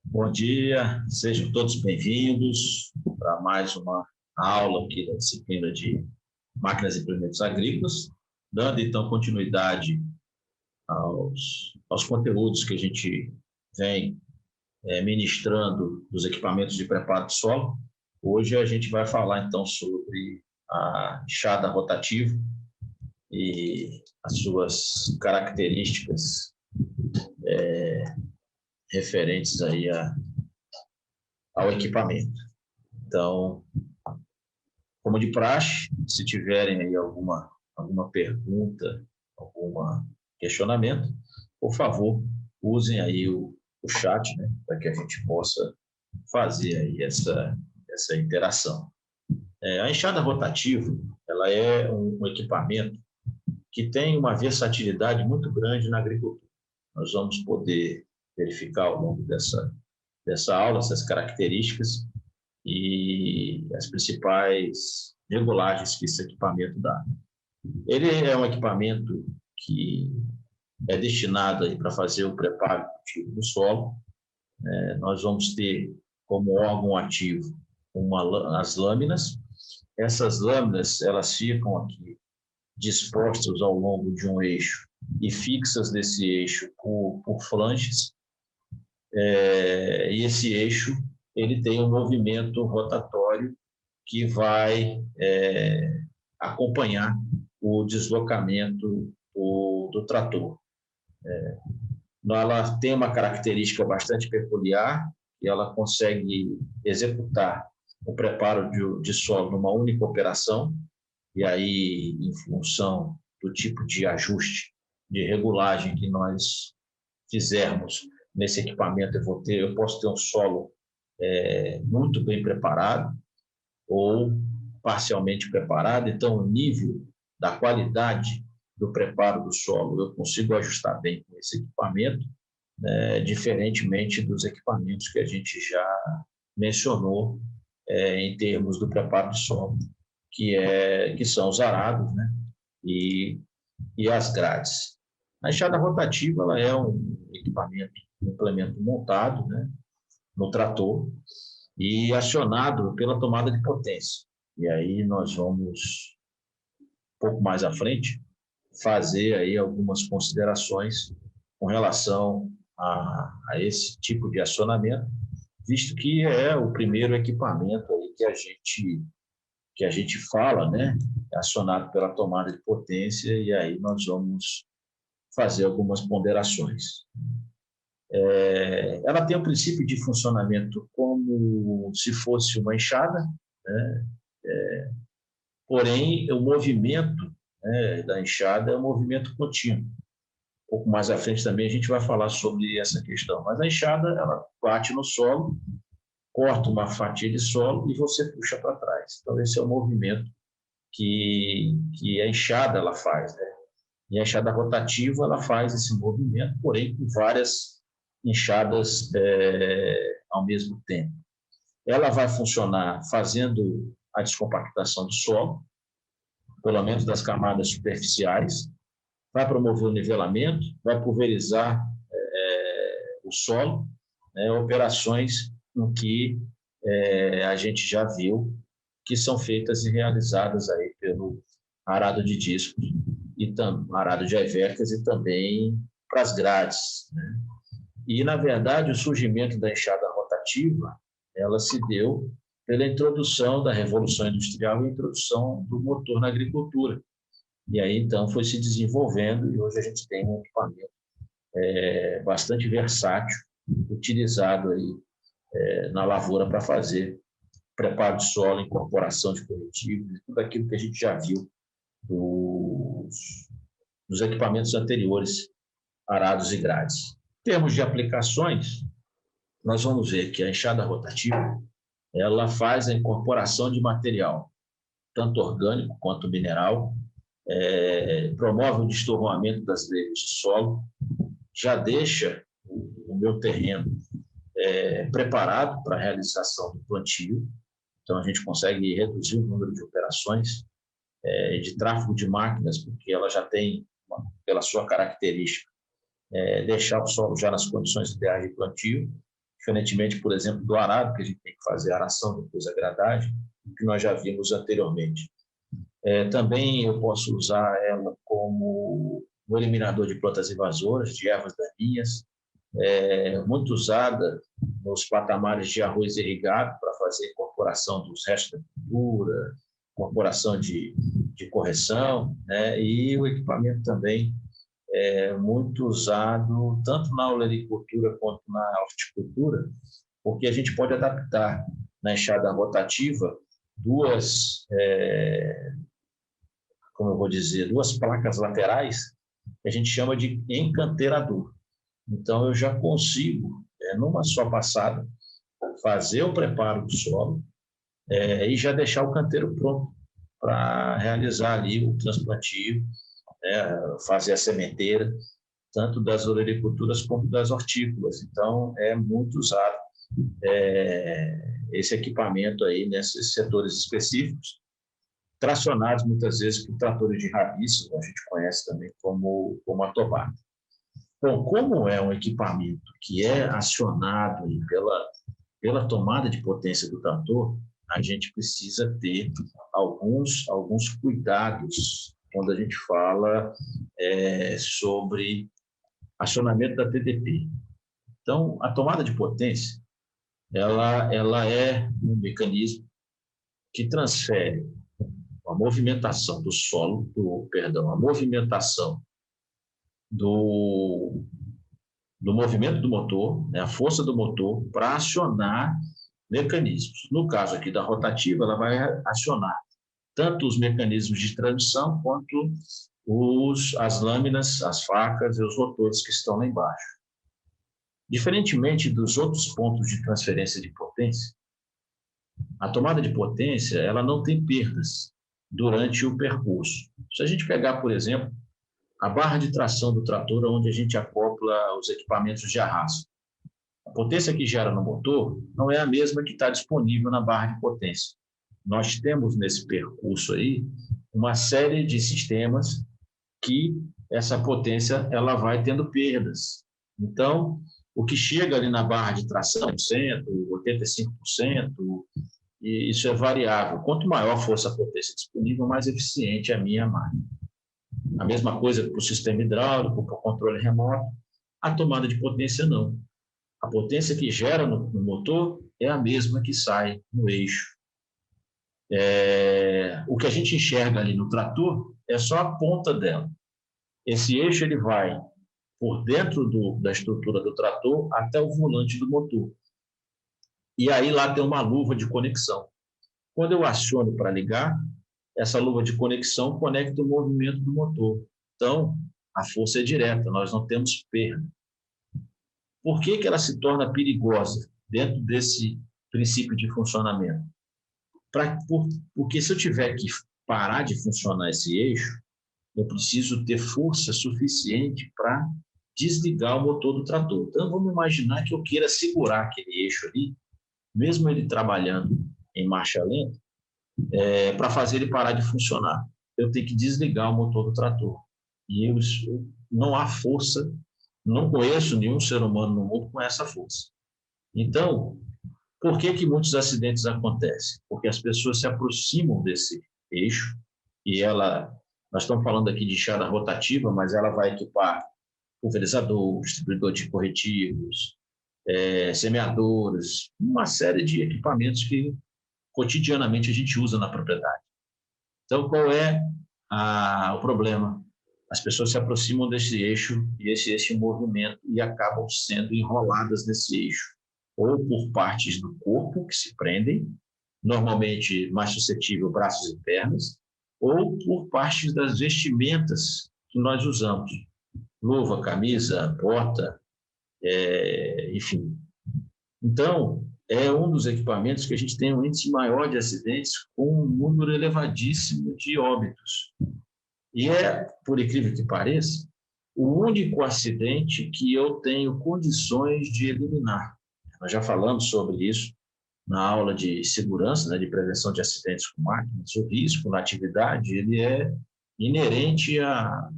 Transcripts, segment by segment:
Bom dia, sejam todos bem-vindos para mais uma aula aqui da disciplina de Máquinas e Implementos Agrícolas, dando então continuidade aos conteúdos que a gente vem ministrando dos equipamentos de preparo de solo. Hoje a gente vai falar então sobre a enxada rotativa e as suas características referentes aí ao equipamento. Então, como de praxe, se tiverem aí alguma pergunta, algum questionamento, por favor, usem aí o chat, né, para que a gente possa fazer aí essa interação. A enxada rotativa, ela é um equipamento que tem uma versatilidade muito grande na agricultura. Nós vamos poder verificar ao longo dessa aula essas características e as principais regulagens que esse equipamento dá. Ele é um equipamento que é destinado para fazer o preparo cultivo do solo. Nós vamos ter como órgão ativo as lâminas. Essas lâminas, elas ficam aqui dispostas ao longo de um eixo e fixas nesse eixo por flanges. E esse eixo ele tem um movimento rotatório que vai acompanhar o deslocamento do trator. Ela tem uma característica bastante peculiar, que ela consegue executar o preparo de solo numa única operação, e aí, em função do tipo de ajuste, de regulagem que nós fizermos nesse equipamento, eu posso ter um solo muito bem preparado ou parcialmente preparado. Então, o nível da qualidade do preparo do solo eu consigo ajustar bem com esse equipamento, diferentemente dos equipamentos que a gente já mencionou em termos do preparo do solo, que são os arados, né, e as grades. A enxada rotativa ela é um equipamento, um implemento montado, né, no trator e acionado pela tomada de potência. E aí nós vamos, um pouco mais à frente, fazer aí algumas considerações com relação a esse tipo de acionamento, visto que é o primeiro equipamento aí que a gente fala, né, acionado pela tomada de potência, e aí nós vamos fazer algumas ponderações. Ela tem um princípio de funcionamento como se fosse uma enxada, né? Porém, o movimento, né, da enxada é um movimento contínuo. Um pouco mais à frente também a gente vai falar sobre essa questão. Mas a enxada, ela bate no solo, corta uma fatia de solo e você puxa para trás. Então, esse é o movimento que a enxada ela faz, né? E a enxada rotativa ela faz esse movimento, porém com várias enxadas ao mesmo tempo. Ela vai funcionar fazendo a descompactação do solo, pelo menos das camadas superficiais, vai promover o nivelamento, vai pulverizar o solo, né, operações em que a gente já viu que são feitas e realizadas aí pelo arado de discos e arado de evercas e também para as grades, né? E, na verdade, o surgimento da enxada rotativa, ela se deu pela introdução da Revolução Industrial e a introdução do motor na agricultura. E aí, então, foi se desenvolvendo e hoje a gente tem um equipamento bastante versátil, utilizado aí na lavoura para fazer preparo de solo, incorporação de corretivos, tudo aquilo que a gente já viu dos equipamentos anteriores, arados e grades. Em termos de aplicações, nós vamos ver que a enxada rotativa ela faz a incorporação de material, tanto orgânico quanto mineral, promove o destorroamento das grebas de solo, já deixa o meu terreno preparado para a realização do plantio. Então, a gente consegue reduzir o número de operações, de tráfego de máquinas, porque ela já tem, pela sua característica, deixar o solo já nas condições ideais de plantio, diferentemente, por exemplo, do arado, que a gente tem que fazer a aração, depois a gradagem, que nós já vimos anteriormente. Também eu posso usar ela como um eliminador de plantas invasoras, de ervas daninhas, muito usada nos patamares de arroz irrigado para fazer incorporação dos restos da cultura, incorporação de correção, né? E o equipamento também é muito usado tanto na olericultura quanto na horticultura, porque a gente pode adaptar na enxada rotativa como eu vou dizer, duas placas laterais que a gente chama de encanteirador. Então, eu já consigo, numa só passada, fazer o preparo do solo e já deixar o canteiro pronto para realizar ali o transplantio, fazer a sementeira, tanto das olericulturas como das hortícolas. Então, é muito usado esse equipamento aí nesses setores específicos, tracionados muitas vezes por tratores de rabiço, a gente conhece também como a tobata. Bom, como é um equipamento que é acionado aí pela tomada de potência do trator, a gente precisa ter alguns cuidados quando a gente fala sobre acionamento da TDP. Então, a tomada de potência, ela é um mecanismo que transfere a movimentação do solo, a movimentação do movimento do motor, né, a força do motor, para acionar mecanismos. No caso aqui da rotativa, ela vai acionar tanto os mecanismos de transmissão quanto as lâminas, as facas e os rotores que estão lá embaixo. Diferentemente dos outros pontos de transferência de potência, a tomada de potência ela não tem perdas durante o percurso. Se a gente pegar, por exemplo, a barra de tração do trator, onde a gente acopla os equipamentos de arrasto, a potência que gera no motor não é a mesma que está disponível na barra de potência. Nós temos nesse percurso aí uma série de sistemas que essa potência ela vai tendo perdas. Então, o que chega ali na barra de tração, 100%, 85%, e isso é variável. Quanto maior a força-potência disponível, mais eficiente é a minha máquina. A mesma coisa para o sistema hidráulico, para o controle remoto. A tomada de potência, não. A potência que gera no motor é a mesma que sai no eixo. O que a gente enxerga ali no trator é só a ponta dela. Esse eixo ele vai por dentro da estrutura do trator até o volante do motor. E aí lá tem uma luva de conexão. Quando eu aciono para ligar, essa luva de conexão conecta o movimento do motor. Então, a força é direta, nós não temos perda. Por que ela se torna perigosa dentro desse princípio de funcionamento? Porque se eu tiver que parar de funcionar esse eixo, eu preciso ter força suficiente para desligar o motor do trator. Então, vamos imaginar que eu queira segurar aquele eixo ali, mesmo ele trabalhando em marcha lenta, para fazer ele parar de funcionar. Eu tenho que desligar o motor do trator. E não há força, não conheço nenhum ser humano no mundo com essa força. Então, por que muitos acidentes acontecem? Porque as pessoas se aproximam desse eixo e nós estamos falando aqui de enxada rotativa, mas ela vai equipar pulverizador, distribuidor de corretivos, semeadores, uma série de equipamentos que cotidianamente a gente usa na propriedade. Então, qual é o problema? As pessoas se aproximam desse eixo e esse eixo em movimento e acabam sendo enroladas nesse eixo, ou por partes do corpo que se prendem, normalmente mais suscetível braços e pernas, ou por partes das vestimentas que nós usamos, luva, camisa, bota, enfim. Então, é um dos equipamentos que a gente tem um índice maior de acidentes com um número elevadíssimo de óbitos. E por incrível que pareça, o único acidente que eu tenho condições de eliminar. Nós já falamos sobre isso na aula de segurança, né, de prevenção de acidentes com máquinas. O risco na atividade ele é inerente à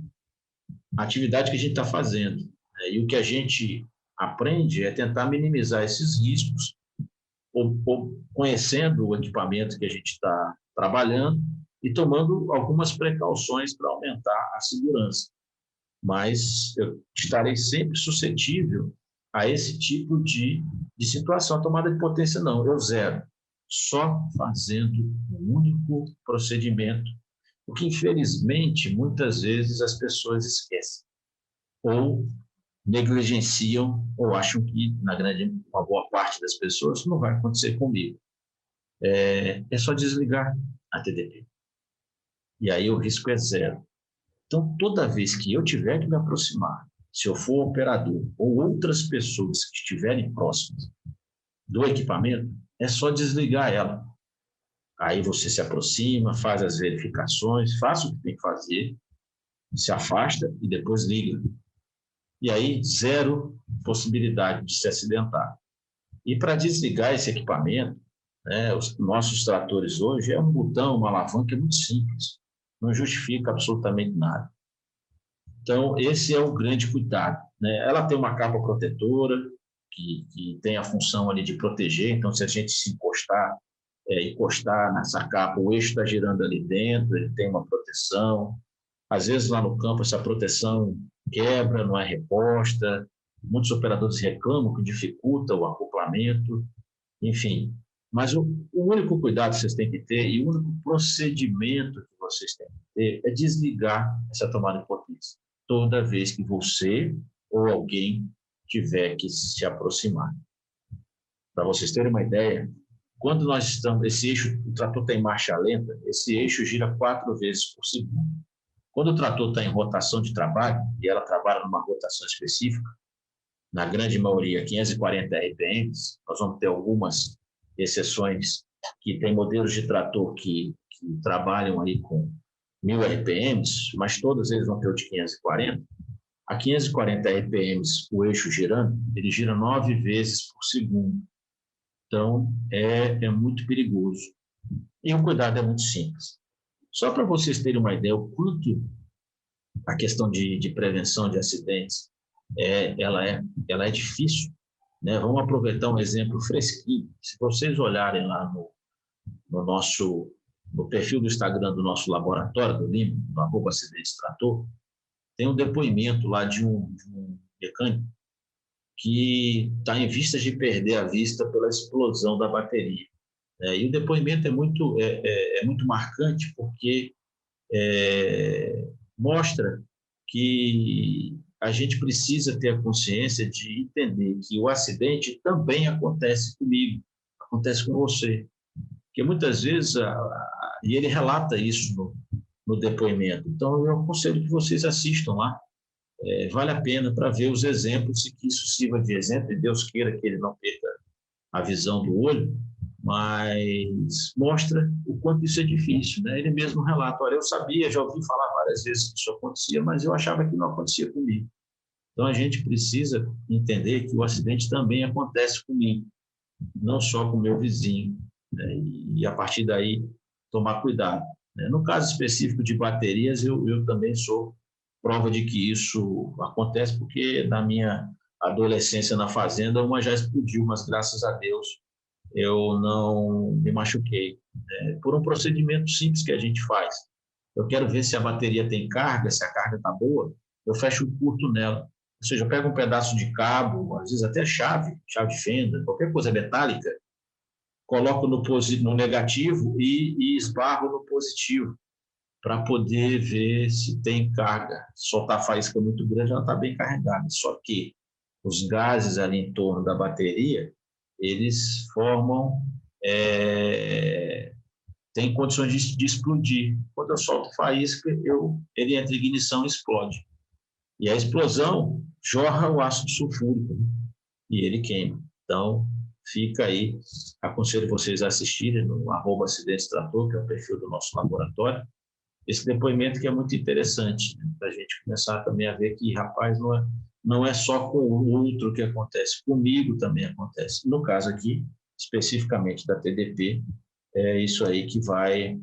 atividade que a gente está fazendo. E o que a gente aprende é tentar minimizar esses riscos, ou conhecendo o equipamento que a gente está trabalhando e tomando algumas precauções para aumentar a segurança. Mas eu estarei sempre suscetível a esse tipo de situação. A tomada de potência, não, eu zero. Só fazendo um único procedimento, o que, infelizmente, muitas vezes as pessoas esquecem ou negligenciam ou acham que, uma boa parte das pessoas, não vai acontecer comigo. É só desligar a TDP. E aí o risco é zero. Então, toda vez que eu tiver que me aproximar, se eu for operador ou outras pessoas que estiverem próximas do equipamento, é só desligar ela. Aí você se aproxima, faz as verificações, faça o que tem que fazer, se afasta e depois liga. E aí, zero possibilidade de se acidentar. E para desligar esse equipamento, né, os nossos tratores hoje é um botão, uma alavanca muito simples, não justifica absolutamente nada. Então, esse é o grande cuidado, né? Ela tem uma capa protetora, que tem a função ali de proteger, então, se a gente se encostar nessa capa, o eixo está girando ali dentro, ele tem uma proteção. Às vezes, lá no campo, essa proteção quebra, não é reposta. Muitos operadores reclamam que dificulta o acoplamento, enfim. Mas o único cuidado que vocês têm que ter e o único procedimento que vocês têm que ter é desligar essa tomada de potência toda vez que você ou alguém tiver que se aproximar. Para vocês terem uma ideia, quando nós estamos, o trator está em marcha lenta, esse eixo gira 4 vezes por segundo. Quando o trator está em rotação de trabalho, e ela trabalha numa rotação específica, na grande maioria 540 RPM, nós vamos ter algumas exceções que tem modelos de trator que trabalham aí com 1000 RPM, mas todos eles vão ter o de 540. A 540 RPM, o eixo girando, ele gira 9 vezes por segundo. Então, é muito perigoso. E o cuidado é muito simples. Só para vocês terem uma ideia, o quanto a questão de prevenção de acidentes ela é difícil, né? Vamos aproveitar um exemplo fresquinho. Se vocês olharem lá no perfil do Instagram do nosso laboratório, do LIM, do @acidentes-trator, tem um depoimento lá de um mecânico que está em vistas de perder a vista pela explosão da bateria. E o depoimento é muito marcante porque mostra que a gente precisa ter a consciência de entender que o acidente também acontece comigo, acontece com você. Porque muitas vezes, e ele relata isso no depoimento. Então, eu aconselho que vocês assistam lá. Vale a pena para ver os exemplos e que isso sirva de exemplo, e Deus queira que ele não perca a visão do olho, mas mostra o quanto isso é difícil, né? Ele mesmo relata, olha, eu sabia, já ouvi falar várias vezes que isso acontecia, mas eu achava que não acontecia comigo. Então, a gente precisa entender que o acidente também acontece comigo, não só com o meu vizinho, né? E a partir daí, tomar cuidado, né? No caso específico de baterias, eu também sou prova de que isso acontece, porque na minha adolescência na fazenda, uma já explodiu, mas graças a Deus eu não me machuquei, né? Por um procedimento simples que a gente faz. Eu quero ver se a bateria tem carga, se a carga está boa, eu fecho um curto nela. Ou seja, eu pego um pedaço de cabo, às vezes até chave de fenda, qualquer coisa metálica, coloco no negativo e esbarro no positivo, para poder ver se tem carga. Soltar faísca muito grande, ela está bem carregada. Só que os gases ali em torno da bateria, eles formam, tem condições de explodir. Quando eu solto faísca, ele entra em ignição e explode. E a explosão jorra o ácido sulfúrico, né? E ele queima. Então, fica aí, aconselho vocês a assistirem no @acidentes-trator, que é o perfil do nosso laboratório, esse depoimento que é muito interessante, né? Para a gente começar também a ver que, rapaz, não é só com o outro que acontece, comigo também acontece. No caso aqui, especificamente da TDP, é isso aí que vai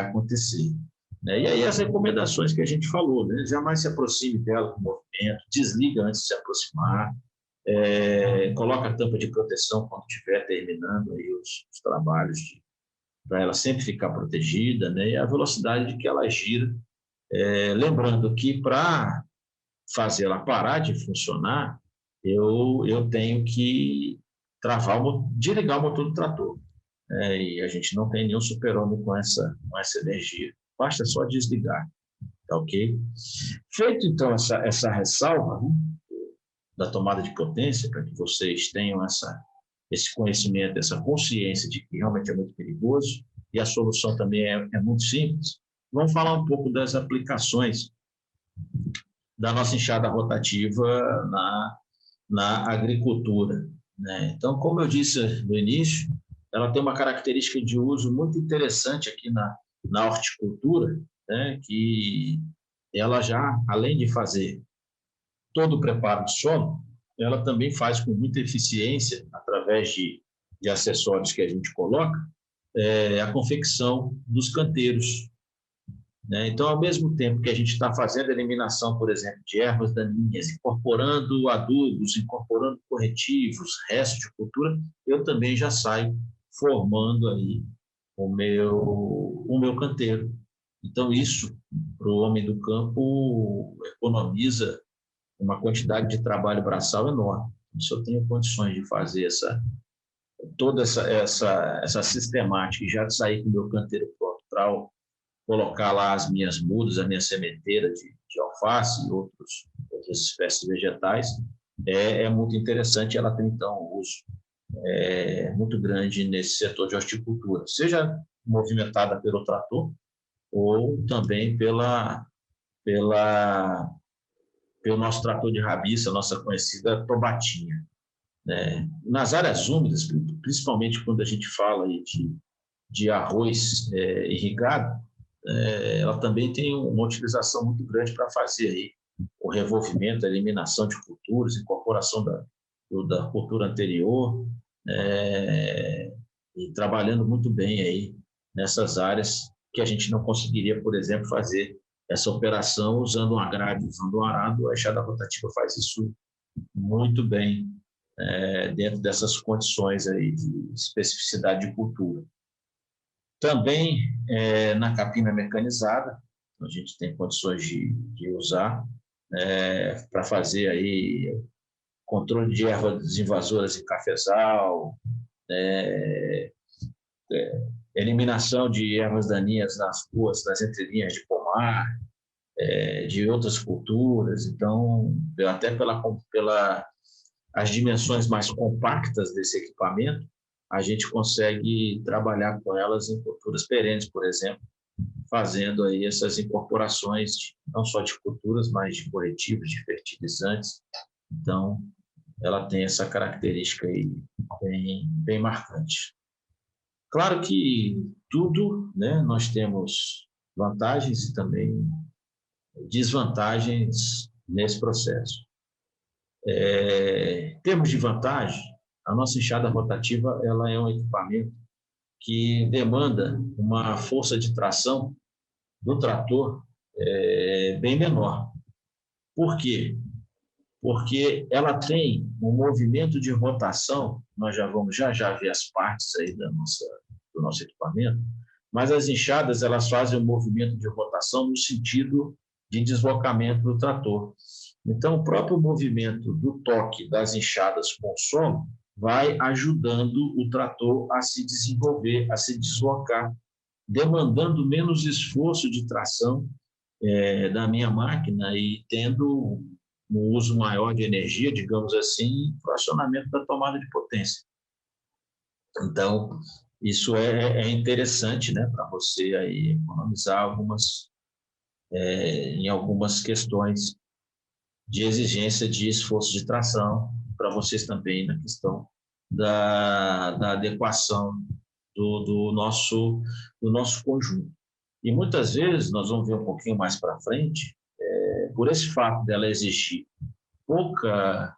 acontecer, né? E aí as recomendações que a gente falou, né? Jamais se aproxime dela com movimento, desliga antes de se aproximar, coloca a tampa de proteção quando estiver terminando aí os trabalhos, para ela sempre ficar protegida, né? E a velocidade que ela gira. Lembrando que para fazer ela parar de funcionar, eu tenho que desligar o motor do trator. E a gente não tem nenhum super-homem com essa energia. Basta só desligar, tá ok? Feito, então, essa ressalva, né, da tomada de potência, para que vocês tenham esse conhecimento, essa consciência de que realmente é muito perigoso, e a solução também é muito simples, vamos falar um pouco das aplicações da nossa enxada rotativa na agricultura, né? Então, como eu disse no início, ela tem uma característica de uso muito interessante aqui na horticultura, né? Que ela já, além de fazer todo o preparo de solo, ela também faz com muita eficiência, através de acessórios que a gente coloca, a confecção dos canteiros, né? Então, ao mesmo tempo que a gente está fazendo a eliminação, por exemplo, de ervas daninhas, incorporando adubos, incorporando corretivos, restos de cultura, eu também já saio formando aí o meu canteiro. Então, isso, para o homem do campo, economiza uma quantidade de trabalho braçal enorme. Se eu tenho condições de fazer toda essa sistemática e já sair com o meu canteiro pronto para colocar lá as minhas mudas, a minha sementeira de alface e outras espécies vegetais, é muito interessante. Ela tem, então, um uso muito grande nesse setor de horticultura, seja movimentada pelo trator ou também pelo nosso trator de rabiça, a nossa conhecida tobatinha, né? Nas áreas úmidas, principalmente quando a gente fala aí de arroz irrigado, ela também tem uma utilização muito grande para fazer aí o revolvimento, a eliminação de culturas, incorporação da cultura anterior, e trabalhando muito bem aí nessas áreas que a gente não conseguiria, por exemplo, fazer essa operação usando uma grade, usando um arado. A enxada rotativa faz isso muito bem, dentro dessas condições aí de especificidade de cultura. Também na capina mecanizada, a gente tem condições de usar para fazer aí controle de ervas invasoras em cafezal, eliminação de ervas daninhas nas ruas, nas entrelinhas de pomar, de outras culturas. Então, até as dimensões mais compactas desse equipamento, a gente consegue trabalhar com elas em culturas perenes, por exemplo, fazendo aí essas incorporações, não só de culturas, mas de corretivos, de fertilizantes. Então, ela tem essa característica aí bem marcante. Claro que tudo, né, nós temos vantagens e também desvantagens nesse processo. Em termos de vantagem, a nossa enxada rotativa ela é um equipamento que demanda uma força de tração do trator bem menor. Por quê? Porque ela tem um movimento de rotação, nós já vamos já ver as partes aí do nosso equipamento, mas as enxadas elas fazem um movimento de rotação no sentido de deslocamento do trator. Então, o próprio movimento do toque das enxadas com o solo vai ajudando o trator a se desenvolver, a se deslocar, demandando menos esforço de tração da minha máquina e tendo um uso maior de energia, digamos assim, para o acionamento da tomada de potência. Então, isso é interessante, né, para você aí economizar em algumas questões de exigência de esforço de tração, para vocês também na questão da adequação do nosso conjunto. E muitas vezes, nós vamos ver um pouquinho mais para frente, por esse fato dela exigir pouca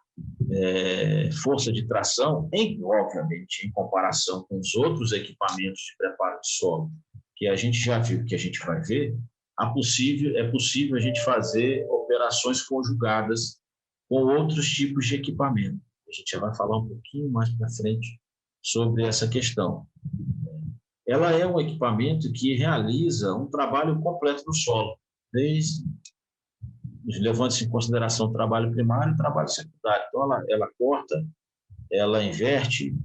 força de tração, obviamente, em comparação com os outros equipamentos de preparo de solo, que a gente já viu, que a gente vai ver, é possível a gente fazer operações conjugadas com outros tipos de equipamento. gente já vai falar um pouquinho mais para frente sobre essa questão. Ela é um equipamento que realiza um trabalho completo no solo, levando-se em consideração o trabalho primário e o trabalho secundário. Então, ela corta, ela inverte,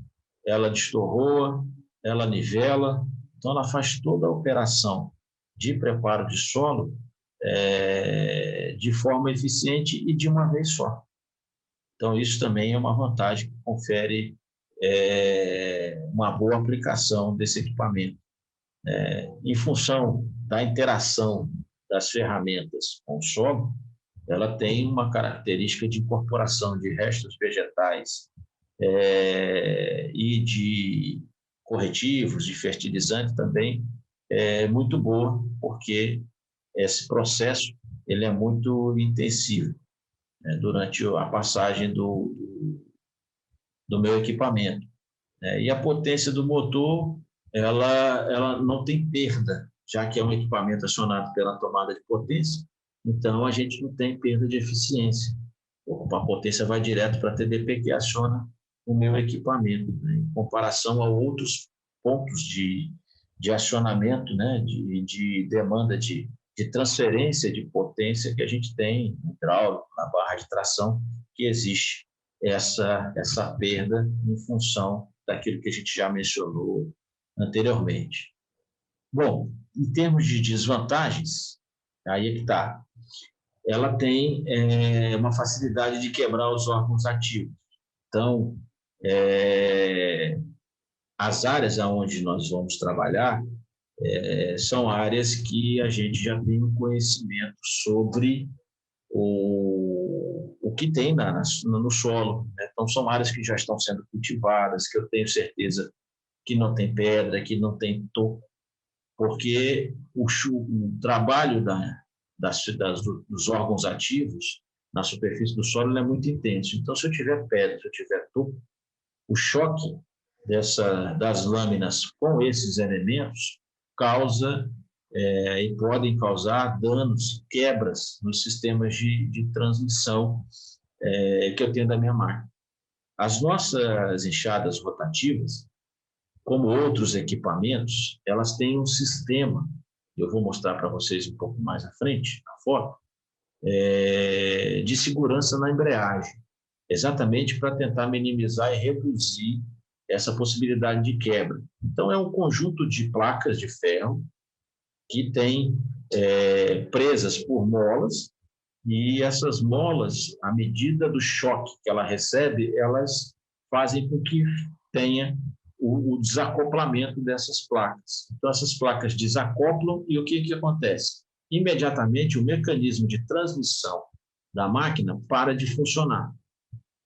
ela destorroa, ela nivela. Então, ela faz toda a operação de preparo de solo de forma eficiente e de uma vez só. Então, isso também é uma vantagem que confere uma boa aplicação desse equipamento. Em função da interação das ferramentas com o solo, ela tem uma característica de incorporação de restos vegetais e de corretivos, de fertilizante também, muito boa, porque esse processo ele é muito intensivo durante a passagem do meu equipamento. E a potência do motor, ela não tem perda, já que é um equipamento acionado pela tomada de potência, então a gente não tem perda de eficiência. A potência vai direto para a TDP, que aciona o meu equipamento, né? Em comparação a outros pontos de acionamento, né? de demanda de transferência de potência que a gente tem no hidráulico, na barra de tração, que existe essa perda em função daquilo que a gente já mencionou anteriormente. Bom, em termos de desvantagens, aí é que está. Ela tem uma facilidade de quebrar os órgãos ativos. Então, as áreas onde nós vamos trabalhar são áreas que a gente já tem um conhecimento sobre o que tem no solo, né? Então, são áreas que já estão sendo cultivadas, que eu tenho certeza que não tem pedra, que não tem toco, porque o trabalho dos órgãos ativos na superfície do solo é muito intenso. Então, se eu tiver pedra, se eu tiver toco, o choque das lâminas com esses elementos causa e podem causar danos, quebras nos sistemas de transmissão que eu tenho da minha máquina. As nossas enxadas rotativas, como outros equipamentos, elas têm um sistema, eu vou mostrar para vocês um pouco mais à frente, na foto, de segurança na embreagem, exatamente para tentar minimizar e reduzir essa possibilidade de quebra. Então, é um conjunto de placas de ferro que tem presas por molas, e essas molas, à medida do choque que ela recebe, elas fazem com que tenha o desacoplamento dessas placas. Então, essas placas desacoplam e o que acontece? Imediatamente, o mecanismo de transmissão da máquina para de funcionar.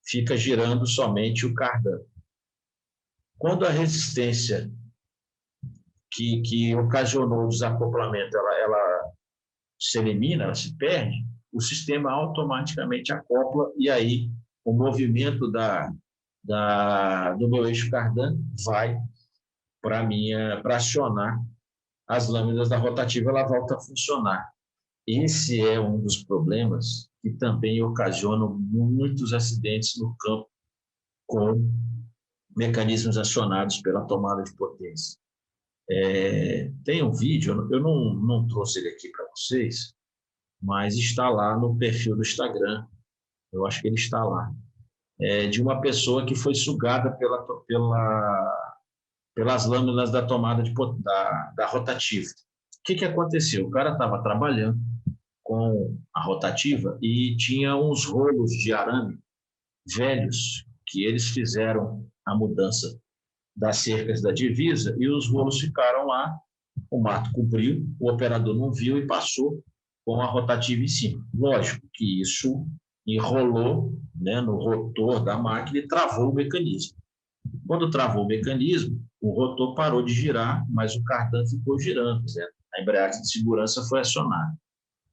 Fica girando somente o cardan. Quando a resistência que ocasionou o desacoplamento, ela se elimina, ela se perde, o sistema automaticamente acopla e aí o movimento do meu eixo cardan vai para acionar as lâminas da rotativa, ela volta a funcionar. Esse é um dos problemas que também ocasionam muitos acidentes no campo com mecanismos acionados pela tomada de potência. Tem um vídeo, eu não trouxe ele aqui para vocês, mas está lá no perfil do Instagram, eu acho que ele está lá, de uma pessoa que foi sugada pelas lâminas da tomada da rotativa. O que aconteceu? O cara estava trabalhando com a rotativa e tinha uns rolos de arame velhos que eles fizeram a mudança das cercas da divisa e os rolos ficaram lá, o mato cobriu, o operador não viu e passou com a rotativa em cima. Lógico que isso enrolou, né, no rotor da máquina e travou o mecanismo. Quando travou o mecanismo, o rotor parou de girar, mas o cardan ficou girando, né? A embreagem de segurança foi acionada. O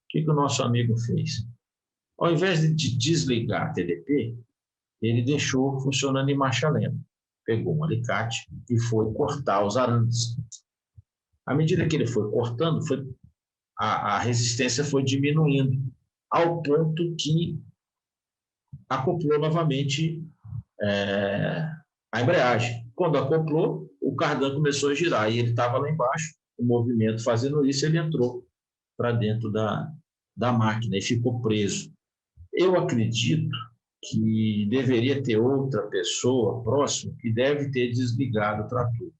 que o nosso amigo fez? Ao invés de desligar a TDP, ele deixou funcionando em marcha lenta. Pegou um alicate e foi cortar os arames. À medida que ele foi cortando, a resistência foi diminuindo, ao ponto que acoplou novamente a embreagem. Quando acoplou, o cardan começou a girar e ele estava lá embaixo, o movimento fazendo isso, ele entrou para dentro da máquina e ficou preso. Eu acredito que deveria ter outra pessoa próxima que deve ter desligado o trator.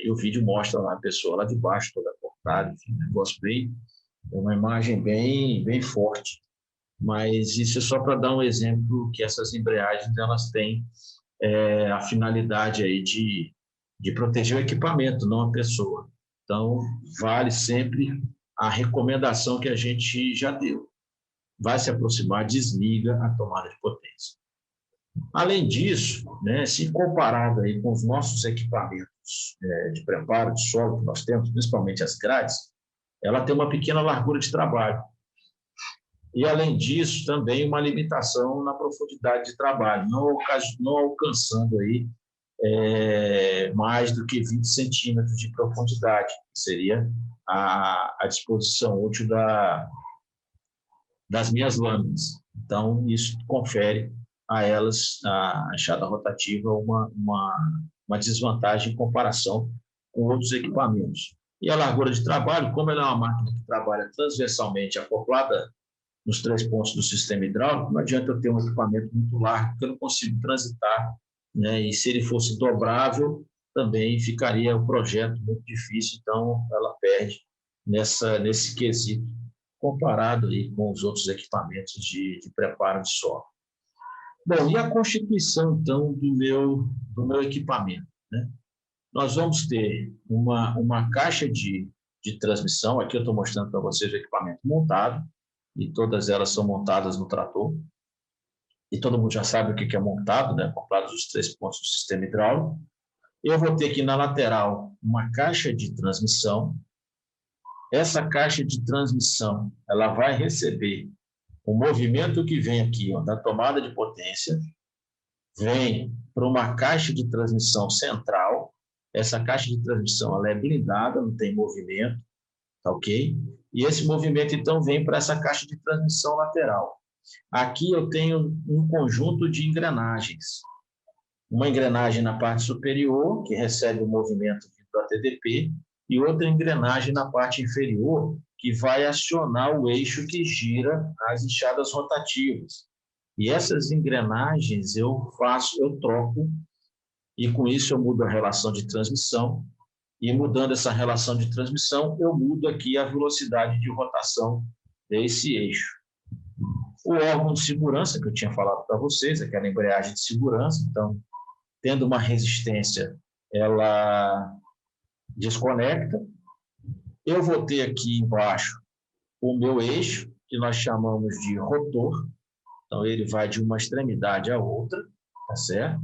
E o vídeo mostra lá a pessoa lá de baixo, toda cortada, enfim, negócio bem, é uma imagem bem forte. Mas isso é só para dar um exemplo que essas embreagens elas têm a finalidade aí de proteger o equipamento, não a pessoa. Então, vale sempre a recomendação que a gente já deu. Vai se aproximar, desliga a tomada de potência. Além disso, né, se comparado aí com os nossos equipamentos de preparo de solo que nós temos, principalmente as grades, ela tem uma pequena largura de trabalho. E, além disso, também uma limitação na profundidade de trabalho, não alcançando aí mais do que 20 centímetros de profundidade, que seria a disposição útil das minhas lâminas. Então, isso confere a elas, a enxada rotativa, uma desvantagem em comparação com outros equipamentos. E a largura de trabalho, como ela é uma máquina que trabalha transversalmente acoplada nos 3 pontos do sistema hidráulico, não adianta eu ter um equipamento muito largo, porque eu não consigo transitar, né? E se ele fosse dobrável, também ficaria o projeto muito difícil, então ela perde nesse quesito, comparado aí com os outros equipamentos de preparo de solo. Bom, e a constituição, então, do meu equipamento, né? Nós vamos ter uma caixa de transmissão, aqui eu estou mostrando para vocês o equipamento montado, e todas elas são montadas no trator, e todo mundo já sabe o que é montado, né? Acoplados os 3 pontos do sistema hidráulico. Eu vou ter aqui na lateral uma caixa de transmissão. Essa caixa de transmissão, ela vai receber o movimento que vem aqui, ó, da tomada de potência, vem para uma caixa de transmissão central. Essa caixa de transmissão ela é blindada, não tem movimento, tá ok? E esse movimento, então, vem para essa caixa de transmissão lateral. Aqui eu tenho um conjunto de engrenagens. Uma engrenagem na parte superior, que recebe o movimento do ATDP, e outra engrenagem na parte inferior, que vai acionar o eixo que gira as enxadas rotativas. E essas engrenagens eu troco, e com isso eu mudo a relação de transmissão, e mudando essa relação de transmissão, eu mudo aqui a velocidade de rotação desse eixo. O órgão de segurança, que eu tinha falado para vocês, aquela embreagem de segurança, então, tendo uma resistência, ela desconecta. Eu vou ter aqui embaixo o meu eixo, que nós chamamos de rotor, então ele vai de uma extremidade à outra, tá certo?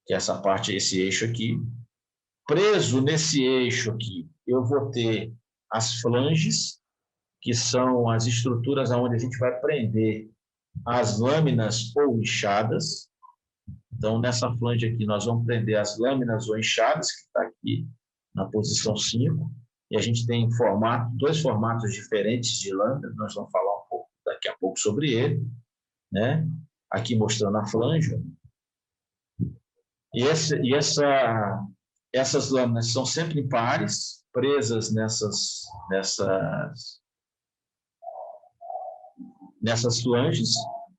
Que é essa parte, esse eixo aqui. Preso nesse eixo aqui, eu vou ter as flanges, que são as estruturas onde a gente vai prender as lâminas ou enxadas. Então, nessa flange aqui, nós vamos prender as lâminas ou enxadas, que está aqui na posição 5. E a gente tem dois formatos diferentes de lâminas, nós vamos falar daqui a pouco sobre ele, né? Aqui mostrando a flange. E essas lâminas são sempre em pares, presas nessas flanges.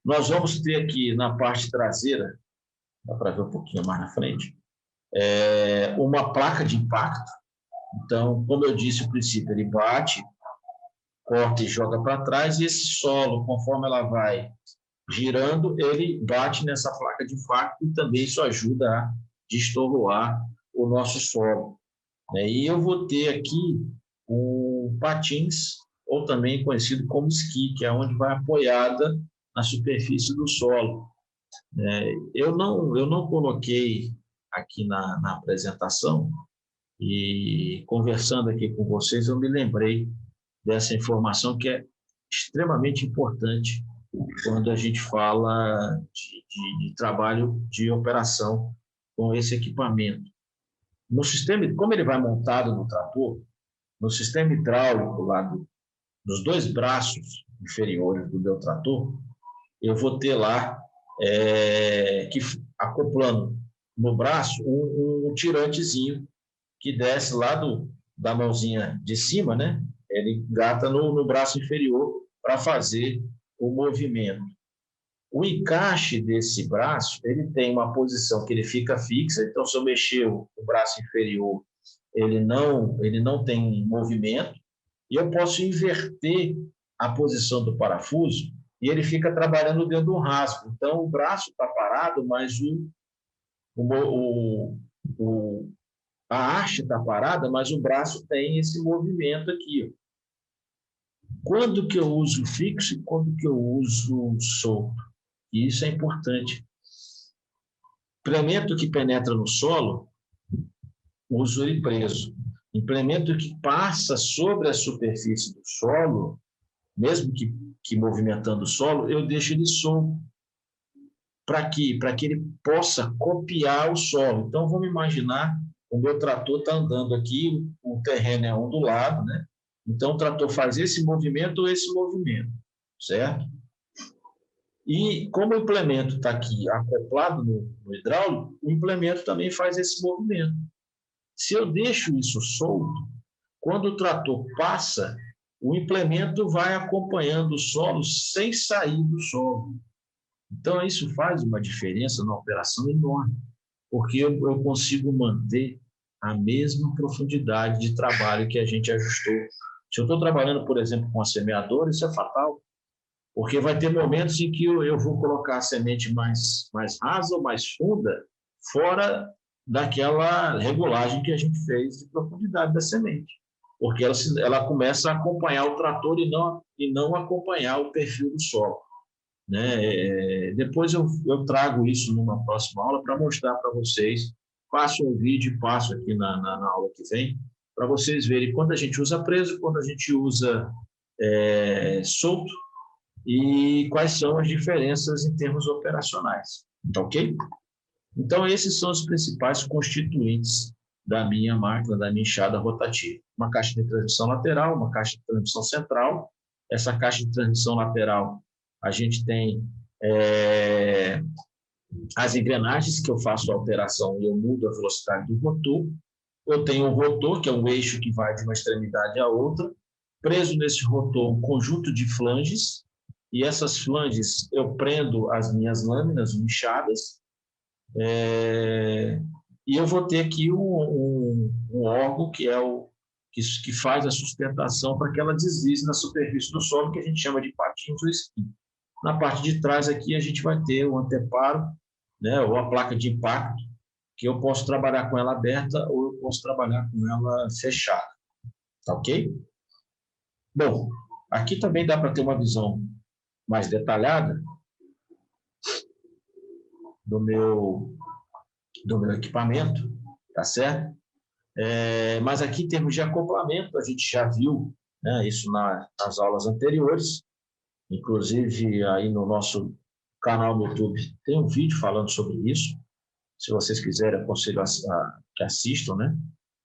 Nós vamos ter aqui na parte traseira, dá para ver um pouquinho mais na frente, uma placa de impacto. Então, como eu disse no princípio, ele bate, corta e joga para trás, e esse solo, conforme ela vai girando, ele bate nessa placa de impacto, e também isso ajuda a destorroar o nosso solo. E eu vou ter aqui o patins, ou também conhecido como esqui, que é onde vai apoiada na superfície do solo. Eu não coloquei aqui na apresentação, e conversando aqui com vocês, eu me lembrei dessa informação que é extremamente importante quando a gente fala de trabalho de operação com esse equipamento. No sistema, como ele vai montado no trator, no sistema hidráulico lá dos 2 braços inferiores do meu trator, eu vou ter lá acoplando no braço um tirantezinho que desce lá da mãozinha de cima, né? Ele engata no braço inferior para fazer o movimento. O encaixe desse braço, ele tem uma posição que ele fica fixa, então se eu mexer o braço inferior, ele não tem movimento, e eu posso inverter a posição do parafuso e ele fica trabalhando dentro do rasgo. Então o braço está parado, mas a haste está parada, mas o braço tem esse movimento aqui. Quando que eu uso fixo e quando que eu uso solto? Isso é importante. Implemento que penetra no solo, uso ele preso. Implemento que passa sobre a superfície do solo, mesmo que movimentando o solo, eu deixo ele solto. Para quê? Para que ele possa copiar o solo. Então, vamos imaginar, o meu trator está andando aqui, o terreno é ondulado, né? Então, o trator faz esse movimento ou esse movimento, certo? E como o implemento está aqui acoplado no hidráulico, o implemento também faz esse movimento. Se eu deixo isso solto, quando o trator passa, o implemento vai acompanhando o solo sem sair do solo. Então, isso faz uma diferença na operação enorme, porque eu consigo manter a mesma profundidade de trabalho que a gente ajustou. Se eu estou trabalhando, por exemplo, com a semeadora, isso é fatal, porque vai ter momentos em que eu vou colocar a semente mais rasa ou mais funda, fora daquela regulagem que a gente fez de profundidade da semente, porque ela começa a acompanhar o trator e não acompanhar o perfil do solo, né? Depois eu trago isso numa próxima aula para mostrar para vocês. Faço um vídeo e passo aqui na aula que vem, para vocês verem quando a gente usa preso, quando a gente usa solto, e quais são as diferenças em termos operacionais, tá ok? Então, esses são os principais constituintes da minha máquina, da minha enxada rotativa. Uma caixa de transmissão lateral, uma caixa de transmissão central. Essa caixa de transmissão lateral, a gente tem as engrenagens, que eu faço a alteração e eu mudo a velocidade do rotor. Eu tenho um rotor, que é um eixo que vai de uma extremidade à outra. Preso nesse rotor, um conjunto de flanges, e essas flanges eu prendo as minhas lâminas inchadas, e eu vou ter aqui um órgão que é que faz a sustentação para que ela deslize na superfície do solo, que a gente chama de patins ou esqui. Na parte de trás aqui a gente vai ter o anteparo, né, ou a placa de impacto, que eu posso trabalhar com ela aberta ou eu posso trabalhar com ela fechada, tá ok? Bom, aqui também dá para ter uma visão mais detalhada do meu equipamento, tá certo? Mas aqui, em termos de acoplamento, a gente já viu, né, isso nas aulas anteriores, inclusive aí no nosso canal no YouTube tem um vídeo falando sobre isso. Se vocês quiserem, aconselho que assistam, né,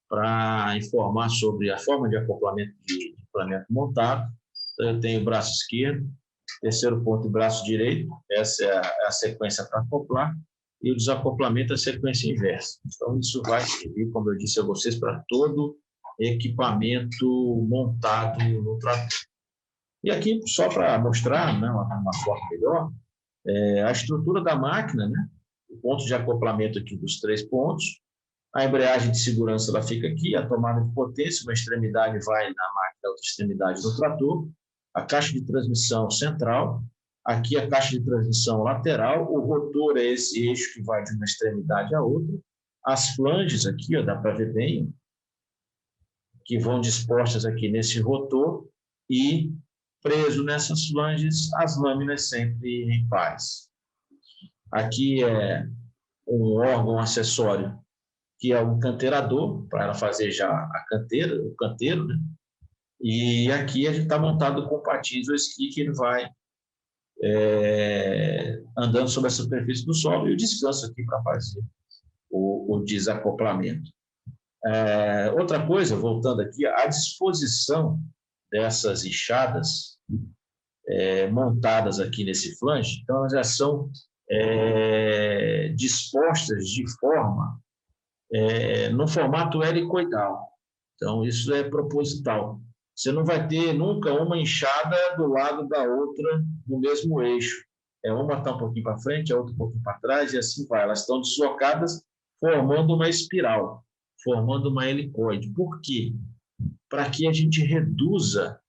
para informar sobre a forma de acoplamento de implemento montado. Então, eu tenho o braço esquerdo, terceiro ponto, braço direito, essa é a sequência para acoplar, e o desacoplamento é a sequência inversa. Então, isso vai servir, como eu disse a vocês, para todo equipamento montado no trator. E aqui, só para mostrar, né, uma forma melhor, a estrutura da máquina, né, o ponto de acoplamento aqui dos 3 pontos, a embreagem de segurança ela fica aqui, a tomada de potência, uma extremidade vai na máquina, a outra extremidade no trator, a caixa de transmissão central, aqui a caixa de transmissão lateral, o rotor é esse eixo que vai de uma extremidade à outra, as flanges aqui, ó, dá para ver bem, que vão dispostas aqui nesse rotor, e preso nessas flanges, as lâminas sempre em paz. Aqui é um órgão acessório, que é um canteirador, para ela fazer já a canteira, o canteiro, né? E aqui a gente está montado com patins ou esqui, que ele vai andando sobre a superfície do solo, e o descanso aqui para fazer o desacoplamento. Outra coisa, voltando aqui, a disposição dessas enxadas montadas aqui nesse flange, então elas já são dispostas de forma, no formato helicoidal. Então, isso é proposital. Você não vai ter nunca uma enxada do lado da outra no mesmo eixo. Uma está um pouquinho para frente, a outra um pouquinho para trás, e assim vai. Elas estão deslocadas, formando uma espiral, formando uma helicoide. Por quê? Para que a gente reduza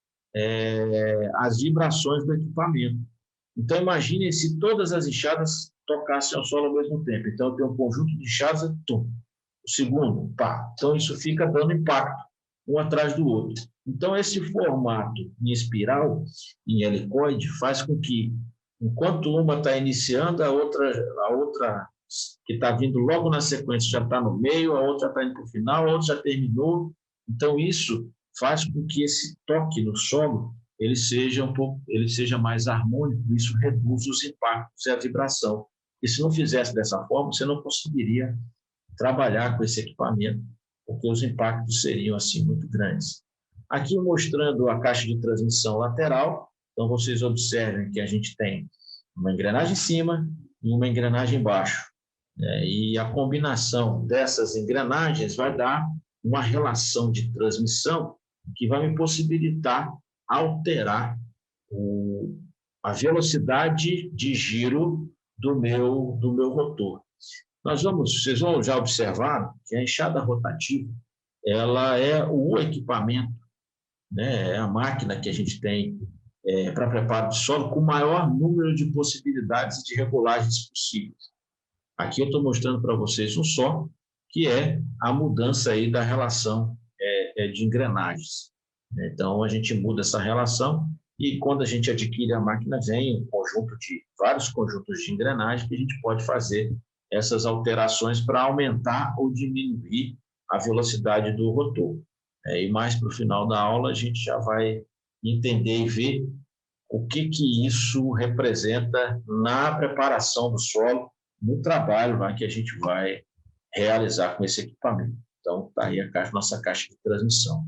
as vibrações do equipamento. Então, imagine se todas as enxadas tocassem ao solo ao mesmo tempo. Então, eu tenho um conjunto de enxadas, tum. O segundo, pá. Então, isso fica dando impacto, um atrás do outro. Então, esse formato em espiral, em helicoide, faz com que, enquanto uma está iniciando, a outra que está vindo logo na sequência já está no meio, a outra está indo para o final, a outra já terminou. Então, isso faz com que esse toque no solo ele seja mais harmônico, isso reduz os impactos e a vibração. E se não fizesse dessa forma, você não conseguiria trabalhar com esse equipamento, porque os impactos seriam assim muito grandes. Aqui mostrando a caixa de transmissão lateral, então vocês observem que a gente tem uma engrenagem em cima e uma engrenagem embaixo. E a combinação dessas engrenagens vai dar uma relação de transmissão que vai me possibilitar alterar a velocidade de giro do meu rotor. Vocês vão já observar que a enxada rotativa ela é o equipamento, né? É a máquina que a gente tem para preparo de solo com o maior número de possibilidades de regulagens possíveis. Aqui eu estou mostrando para vocês um só, que é a mudança aí da relação de engrenagens. Então, a gente muda essa relação e quando a gente adquire a máquina, vem um conjunto de vários conjuntos de engrenagens que a gente pode fazer essas alterações para aumentar ou diminuir a velocidade do rotor. E mais para o final da aula, a gente já vai entender e ver o que isso representa na preparação do solo, no trabalho que a gente vai realizar com esse equipamento. Então, está aí nossa caixa de transmissão.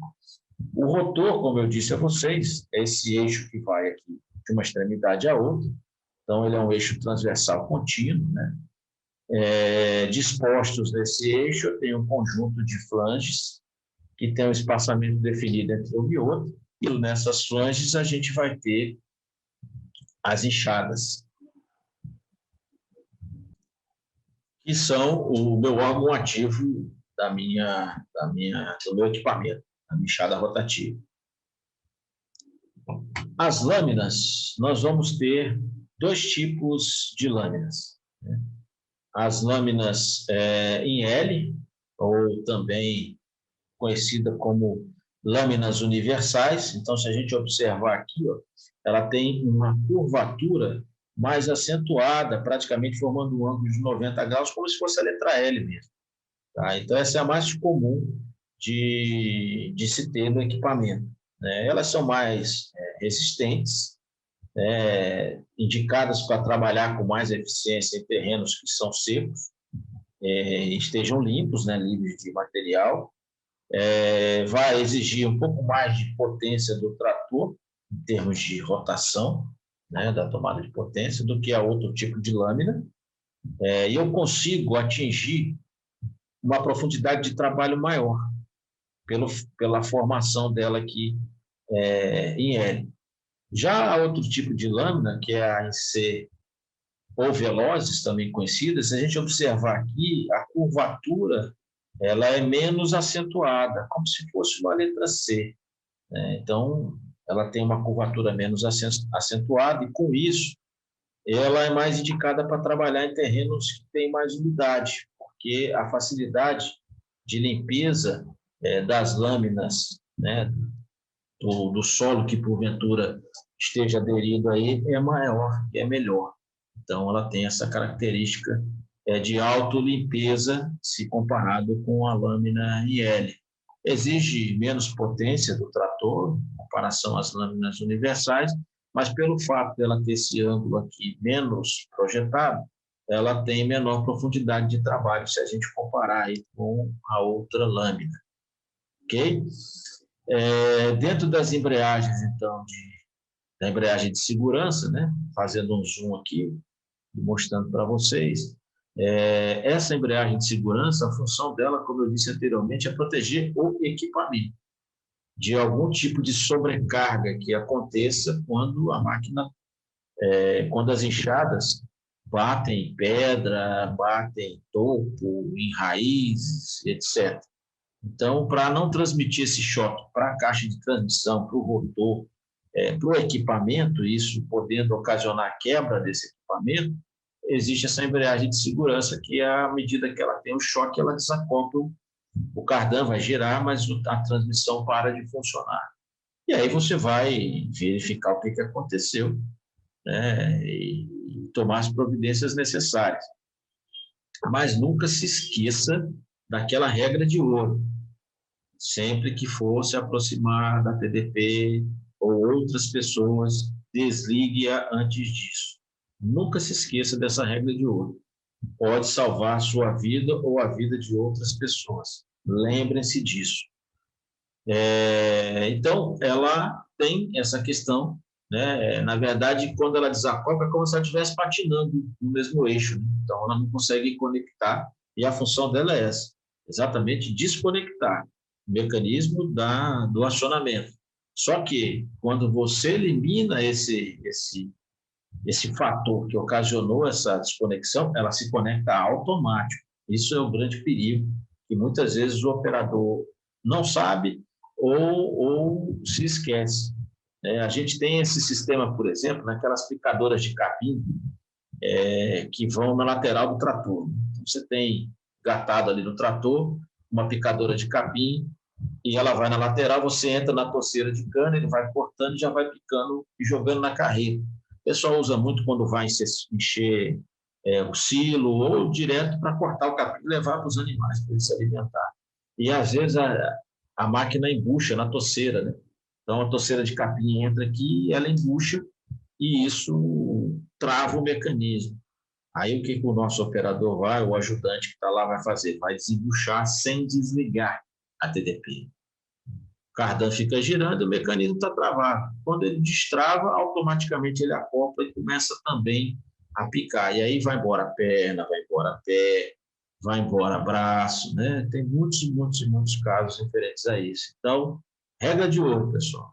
O rotor, como eu disse a vocês, é esse eixo que vai aqui de uma extremidade à outra. Então, ele é um eixo transversal contínuo, né? Dispostos nesse eixo, eu tenho um conjunto de flanges que tem um espaçamento definido entre um e outro, e nessas flanges a gente vai ter as enxadas, que são o meu órgão ativo do meu equipamento, a minha enxada rotativa. As lâminas, nós vamos ter dois tipos de lâminas. As lâminas em L, ou também conhecida como lâminas universais. Então, se a gente observar aqui, ela tem uma curvatura mais acentuada, praticamente formando um ângulo de 90 graus, como se fosse a letra L mesmo. Tá? Então, essa é a mais comum de se ter no equipamento. Elas são mais resistentes, indicadas para trabalhar com mais eficiência em terrenos que são secos, estejam limpos, livres de material. Vai exigir um pouco mais de potência do trator, em termos de rotação, da tomada de potência, do que a outro tipo de lâmina. E eu consigo atingir uma profundidade de trabalho maior, pela formação dela aqui em L. Já há outro tipo de lâmina, que é a em C ou velozes, também conhecidas, se a gente observar aqui, a curvatura ela é menos acentuada, como se fosse uma letra C. Então, ela tem uma curvatura menos acentuada e, com isso, ela é mais indicada para trabalhar em terrenos que têm mais umidade, porque a facilidade de limpeza das lâminas, do solo que, porventura, esteja aderido aí, é maior, é melhor. Então, ela tem essa característica de autolimpeza, se comparado com a lâmina IL. Exige menos potência do trator, em comparação às lâminas universais, mas pelo fato dela ter esse ângulo aqui menos projetado, ela tem menor profundidade de trabalho, se a gente comparar aí com a outra lâmina. Ok? Dentro das embreagens, então, da embreagem de segurança, fazendo um zoom aqui, mostrando para vocês. Essa embreagem de segurança, a função dela, como eu disse anteriormente, é proteger o equipamento de algum tipo de sobrecarga que aconteça quando a máquina, quando as enxadas batem em pedra, batem em topo, em raízes, etc. Então, para não transmitir esse choque para a caixa de transmissão, para o rotor, para o equipamento, isso podendo ocasionar quebra desse equipamento, existe essa embreagem de segurança que, à medida que ela tem o choque, ela desacopla, o cardan vai girar, mas a transmissão para de funcionar. E aí você vai verificar o que aconteceu, né, e tomar as providências necessárias. Mas nunca se esqueça daquela regra de ouro. Sempre que for se aproximar da TDP ou outras pessoas, desligue-a antes disso. Nunca se esqueça dessa regra de ouro. Pode salvar a sua vida ou a vida de outras pessoas. Lembrem-se disso. Então, ela tem essa questão, né? Na verdade, quando ela desacopla, é como se ela estivesse patinando no mesmo eixo, né? Então, ela não consegue conectar, e a função dela é essa, exatamente desconectar o mecanismo do acionamento. Só que, quando você elimina esse fator que ocasionou essa desconexão, ela se conecta automático. Isso é o grande perigo, que muitas vezes o operador não sabe ou se esquece. A gente tem esse sistema, por exemplo, naquelas picadoras de capim que vão na lateral do trator. Então, você tem gatado ali no trator, uma picadora de capim, e ela vai na lateral, você entra na torceira de cana, ele vai cortando e já vai picando e jogando na carreta. O pessoal usa muito quando vai encher o silo ou direto para cortar o capim e levar para os animais, para eles se alimentar. E às vezes a máquina embucha na torceira, né? Então a torceira de capim entra aqui, ela embucha e isso trava o mecanismo. Aí o que o nosso operador vai, o ajudante que está lá vai fazer? Vai desembuchar sem desligar a TDP. O cardan fica girando e o mecanismo está travado. Quando ele destrava, automaticamente ele acopla e começa também a picar. E aí vai embora a perna, vai embora pé, vai embora braço, né? Tem muitos casos referentes a isso. Então, regra de ouro, pessoal.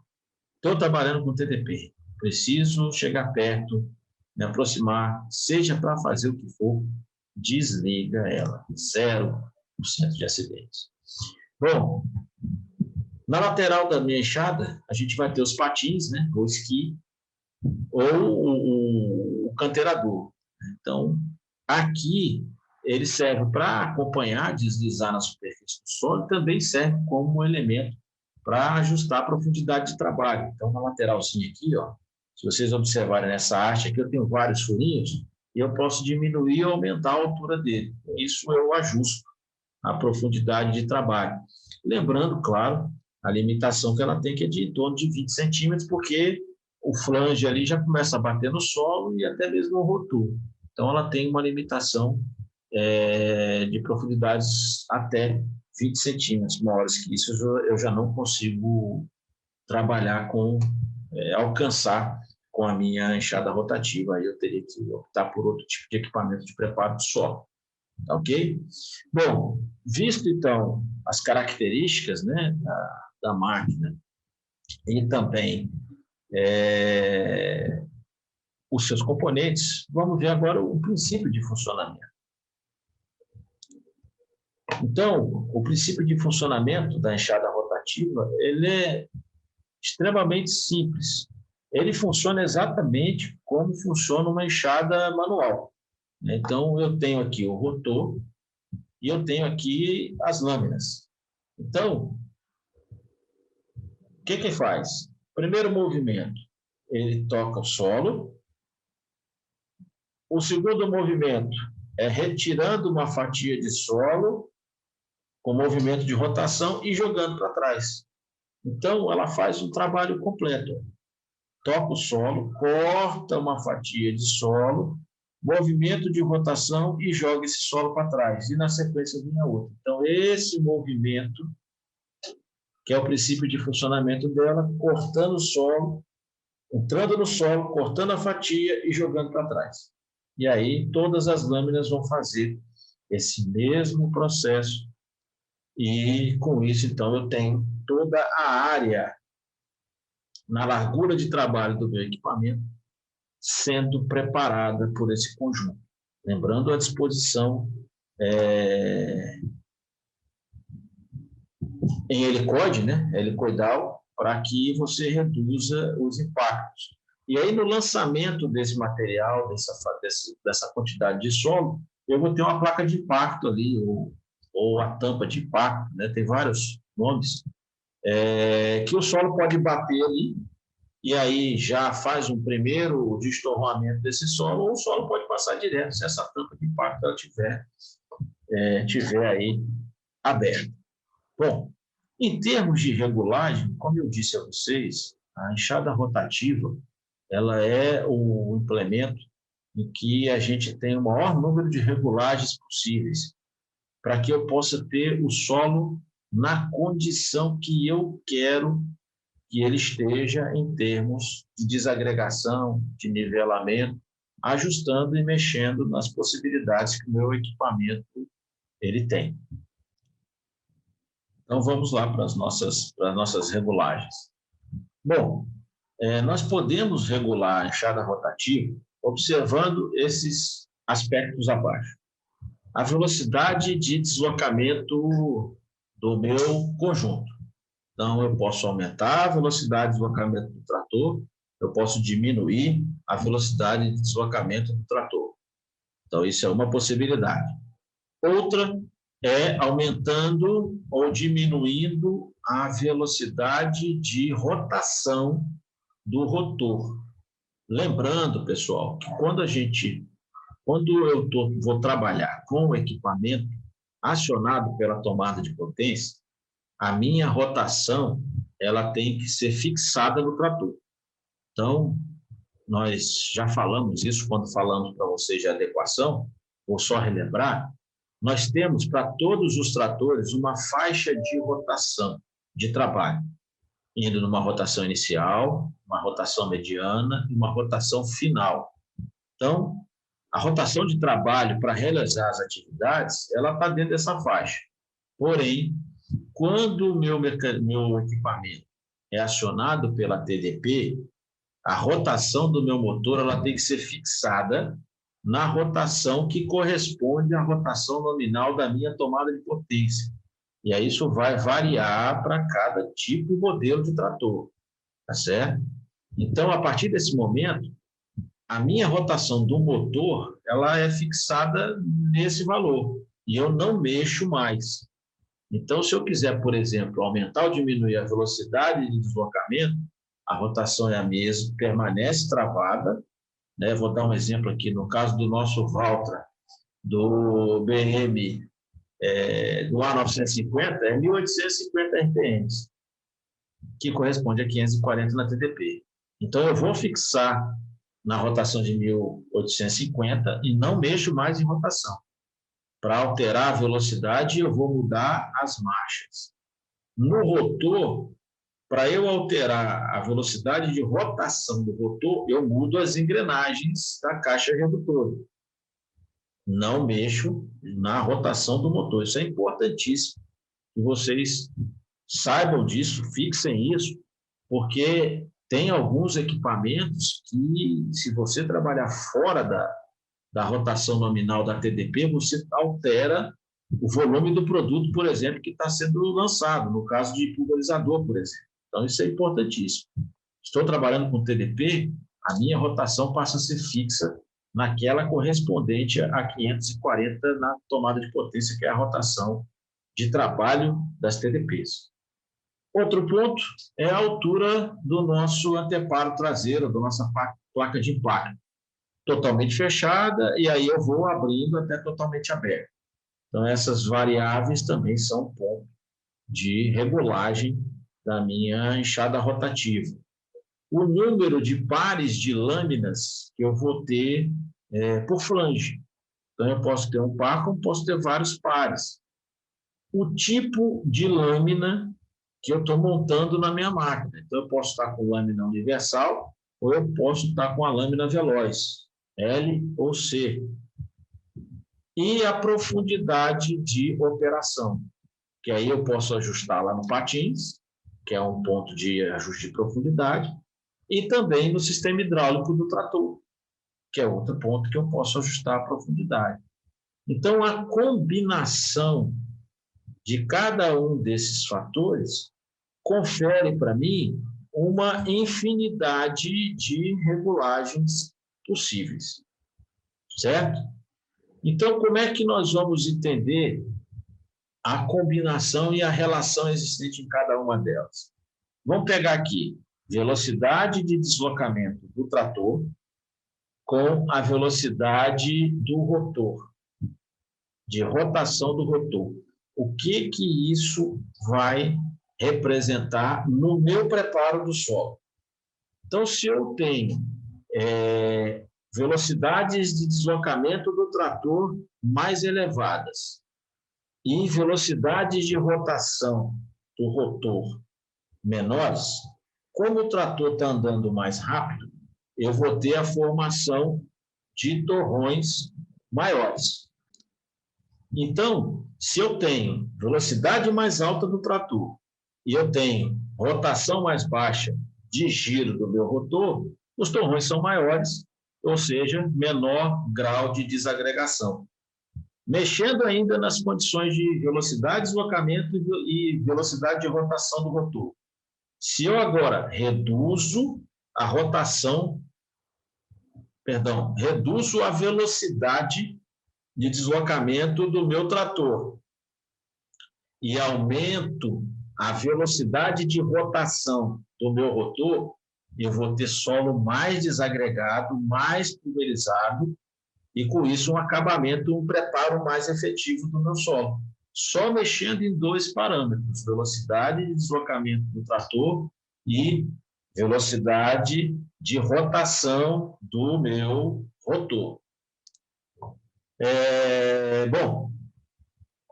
Estou trabalhando com TDP. Preciso chegar perto, me aproximar, seja para fazer o que for, desliga ela. 0% de acidentes. Bom, na lateral da minha enxada, a gente vai ter os patins, né? O esqui, ou o canteirador. Então, aqui, ele serve para acompanhar, deslizar na superfície do solo, também serve como um elemento para ajustar a profundidade de trabalho. Então, na lateralzinha aqui, ó, se vocês observarem nessa haste aqui, eu tenho vários furinhos e eu posso diminuir ou aumentar a altura dele. Isso eu ajusto a profundidade de trabalho. Lembrando, claro, a limitação que ela tem, que é de em torno de 20 centímetros, porque o flange ali já começa a bater no solo e até mesmo no rotor. Então, ela tem uma limitação de profundidades até 20 centímetros. Maiores que isso, eu já não consigo trabalhar alcançar com a minha enxada rotativa. Aí eu teria que optar por outro tipo de equipamento de preparo do solo. Ok? Bom, visto então as características, né, da máquina e também os seus componentes, vamos ver agora o princípio de funcionamento. Então, o princípio de funcionamento da enxada rotativa, ele é extremamente simples. Ele funciona exatamente como funciona uma enxada manual. Então, eu tenho aqui o rotor e eu tenho aqui as lâminas. Então, o que faz? Primeiro movimento, ele toca o solo. O segundo movimento é retirando uma fatia de solo com movimento de rotação e jogando para trás. Então, ela faz um trabalho completo. Toca o solo, corta uma fatia de solo, movimento de rotação e joga esse solo para trás. E na sequência vem a outra. Então, esse movimento, que é o princípio de funcionamento dela, cortando o solo, entrando no solo, cortando a fatia e jogando para trás. E aí todas as lâminas vão fazer esse mesmo processo. E com isso, então, eu tenho toda a área na largura de trabalho do meu equipamento sendo preparada por esse conjunto. Lembrando a disposição em helicoide, né? Helicoidal, para que você reduza os impactos. E aí, no lançamento desse material, dessa quantidade de solo, eu vou ter uma placa de impacto ali, ou a tampa de impacto, né? Tem vários nomes, que o solo pode bater ali, e aí já faz um primeiro destorramento desse solo, ou o solo pode passar direto se essa tampa de impacto ela tiver aí aberta. Bom, em termos de regulagem, como eu disse a vocês, a enxada rotativa ela é o implemento em que a gente tem o maior número de regulagens possíveis, para que eu possa ter o solo na condição que eu quero que ele esteja em termos de desagregação, de nivelamento, ajustando e mexendo nas possibilidades que o meu equipamento ele tem. Então, vamos lá para as nossas regulagens. Bom, nós podemos regular a enxada rotativa observando esses aspectos abaixo. A velocidade de deslocamento do meu conjunto. Então, eu posso aumentar a velocidade de deslocamento do trator, eu posso diminuir a velocidade de deslocamento do trator. Então, isso é uma possibilidade. Outra é aumentando ou diminuindo a velocidade de rotação do rotor. Lembrando, pessoal, que quando eu vou trabalhar com o equipamento acionado pela tomada de potência, a minha rotação ela tem que ser fixada no trator. Então, nós já falamos isso quando falamos para vocês de adequação, vou só relembrar, nós temos para todos os tratores uma faixa de rotação de trabalho, indo numa rotação inicial, uma rotação mediana e uma rotação final. Então, a rotação de trabalho para realizar as atividades, ela está dentro dessa faixa. Porém, quando o meu equipamento é acionado pela TDP, a rotação do meu motor ela tem que ser fixada na rotação que corresponde à rotação nominal da minha tomada de potência. E aí isso vai variar para cada tipo e modelo de trator, tá certo? Então, a partir desse momento, a minha rotação do motor ela é fixada nesse valor e eu não mexo mais. Então, se eu quiser, por exemplo, aumentar ou diminuir a velocidade de deslocamento, a rotação é a mesma, permanece travada, né? Vou dar um exemplo aqui, no caso do nosso Valtra, do BM, do A950, é 1.850 RPM, que corresponde a 540 na TDP. Então, eu vou fixar na rotação de 1.850 e não mexo mais em rotação. Para alterar a velocidade, eu vou mudar as marchas. No rotor, para eu alterar a velocidade de rotação do rotor, eu mudo as engrenagens da caixa redutora. Não mexo na rotação do motor. Isso é importantíssimo que vocês saibam disso, fixem isso, porque tem alguns equipamentos que, se você trabalhar fora da rotação nominal da TDP, você altera o volume do produto, por exemplo, que está sendo lançado, no caso de pulverizador, por exemplo. Então, isso é importantíssimo. Estou trabalhando com TDP, a minha rotação passa a ser fixa naquela correspondente a 540 na tomada de potência, que é a rotação de trabalho das TDPs. Outro ponto é a altura do nosso anteparo traseiro, da nossa placa de impacto. Totalmente fechada, e aí eu vou abrindo até totalmente aberto. Então, essas variáveis também são um ponto de regulagem da minha enxada rotativa. O número de pares de lâminas que eu vou ter por flange. Então, eu posso ter um par, como posso ter vários pares. O tipo de lâmina que eu estou montando na minha máquina. Então, eu posso estar com lâmina universal ou eu posso estar com a lâmina veloz. L ou C. E a profundidade de operação, que aí eu posso ajustar lá no patins, que é um ponto de ajuste de profundidade, e também no sistema hidráulico do trator, que é outro ponto que eu posso ajustar a profundidade. Então, a combinação de cada um desses fatores confere para mim uma infinidade de regulagens possíveis, certo? Então, como é que nós vamos entender a combinação e a relação existente em cada uma delas? Vamos pegar aqui velocidade de deslocamento do trator com a velocidade do rotor, de rotação do rotor. O que isso vai representar no meu preparo do solo? Então, se eu tenho velocidades de deslocamento do trator mais elevadas e velocidades de rotação do rotor menores, como o trator está andando mais rápido, eu vou ter a formação de torrões maiores. Então, se eu tenho velocidade mais alta do trator e eu tenho rotação mais baixa de giro do meu rotor, os torrões são maiores, ou seja, menor grau de desagregação. Mexendo ainda nas condições de velocidade de deslocamento e velocidade de rotação do rotor. Se eu agora reduzo a velocidade de deslocamento do meu trator e aumento a velocidade de rotação do meu rotor, eu vou ter solo mais desagregado, mais pulverizado, e com isso um acabamento, um preparo mais efetivo do meu solo. Só mexendo em dois parâmetros, velocidade de deslocamento do trator e velocidade de rotação do meu rotor. Bom,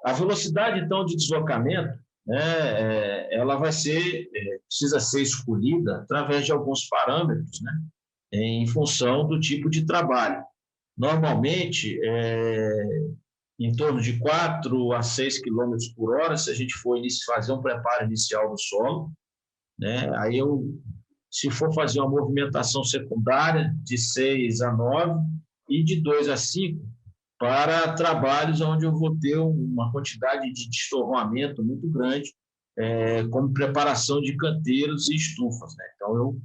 a velocidade, então, de deslocamento, né, ela precisa ser escolhida através de alguns parâmetros, né, em função do tipo de trabalho. Normalmente, em torno de 4 a 6 km por hora, se a gente for fazer um preparo inicial do solo, né, aí se for fazer uma movimentação secundária, de 6 a 9 e de 2 a 5, para trabalhos onde eu vou ter uma quantidade de destorroamento muito grande, como preparação de canteiros e estufas, né? Então, eu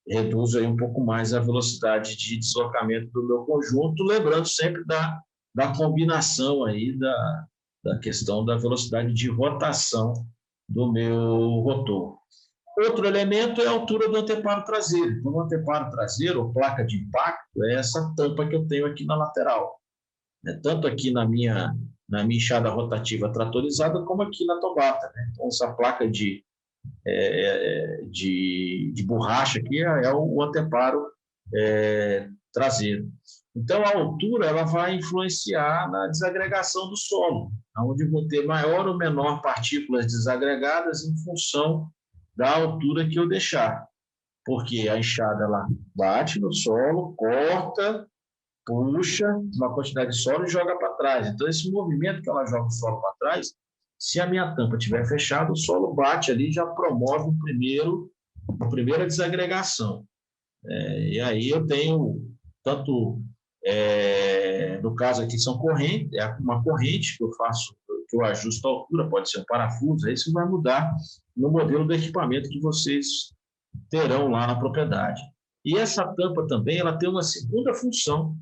reduzo aí um pouco mais a velocidade de deslocamento do meu conjunto, lembrando sempre da combinação aí da questão da velocidade de rotação do meu rotor. Outro elemento é a altura do anteparo traseiro. Então, o anteparo traseiro, ou placa de impacto, é essa tampa que eu tenho aqui na lateral. Tanto aqui na minha enxada rotativa tratorizada, como aqui na tobata, né? Então, essa placa de borracha aqui é o anteparo traseiro. Então, a altura ela vai influenciar na desagregação do solo, onde eu vou ter maior ou menor partículas desagregadas em função da altura que eu deixar. Porque a enxada ela bate no solo, corta, puxa uma quantidade de solo e joga para trás. Então, esse movimento que ela joga o solo para trás, se a minha tampa estiver fechada, o solo bate ali e já promove a primeira desagregação. E aí eu tenho, tanto no caso aqui são correntes, é uma corrente que eu faço, que eu ajusto a altura, pode ser um parafuso, aí isso vai mudar no modelo do equipamento que vocês terão lá na propriedade. E essa tampa também ela tem uma segunda função,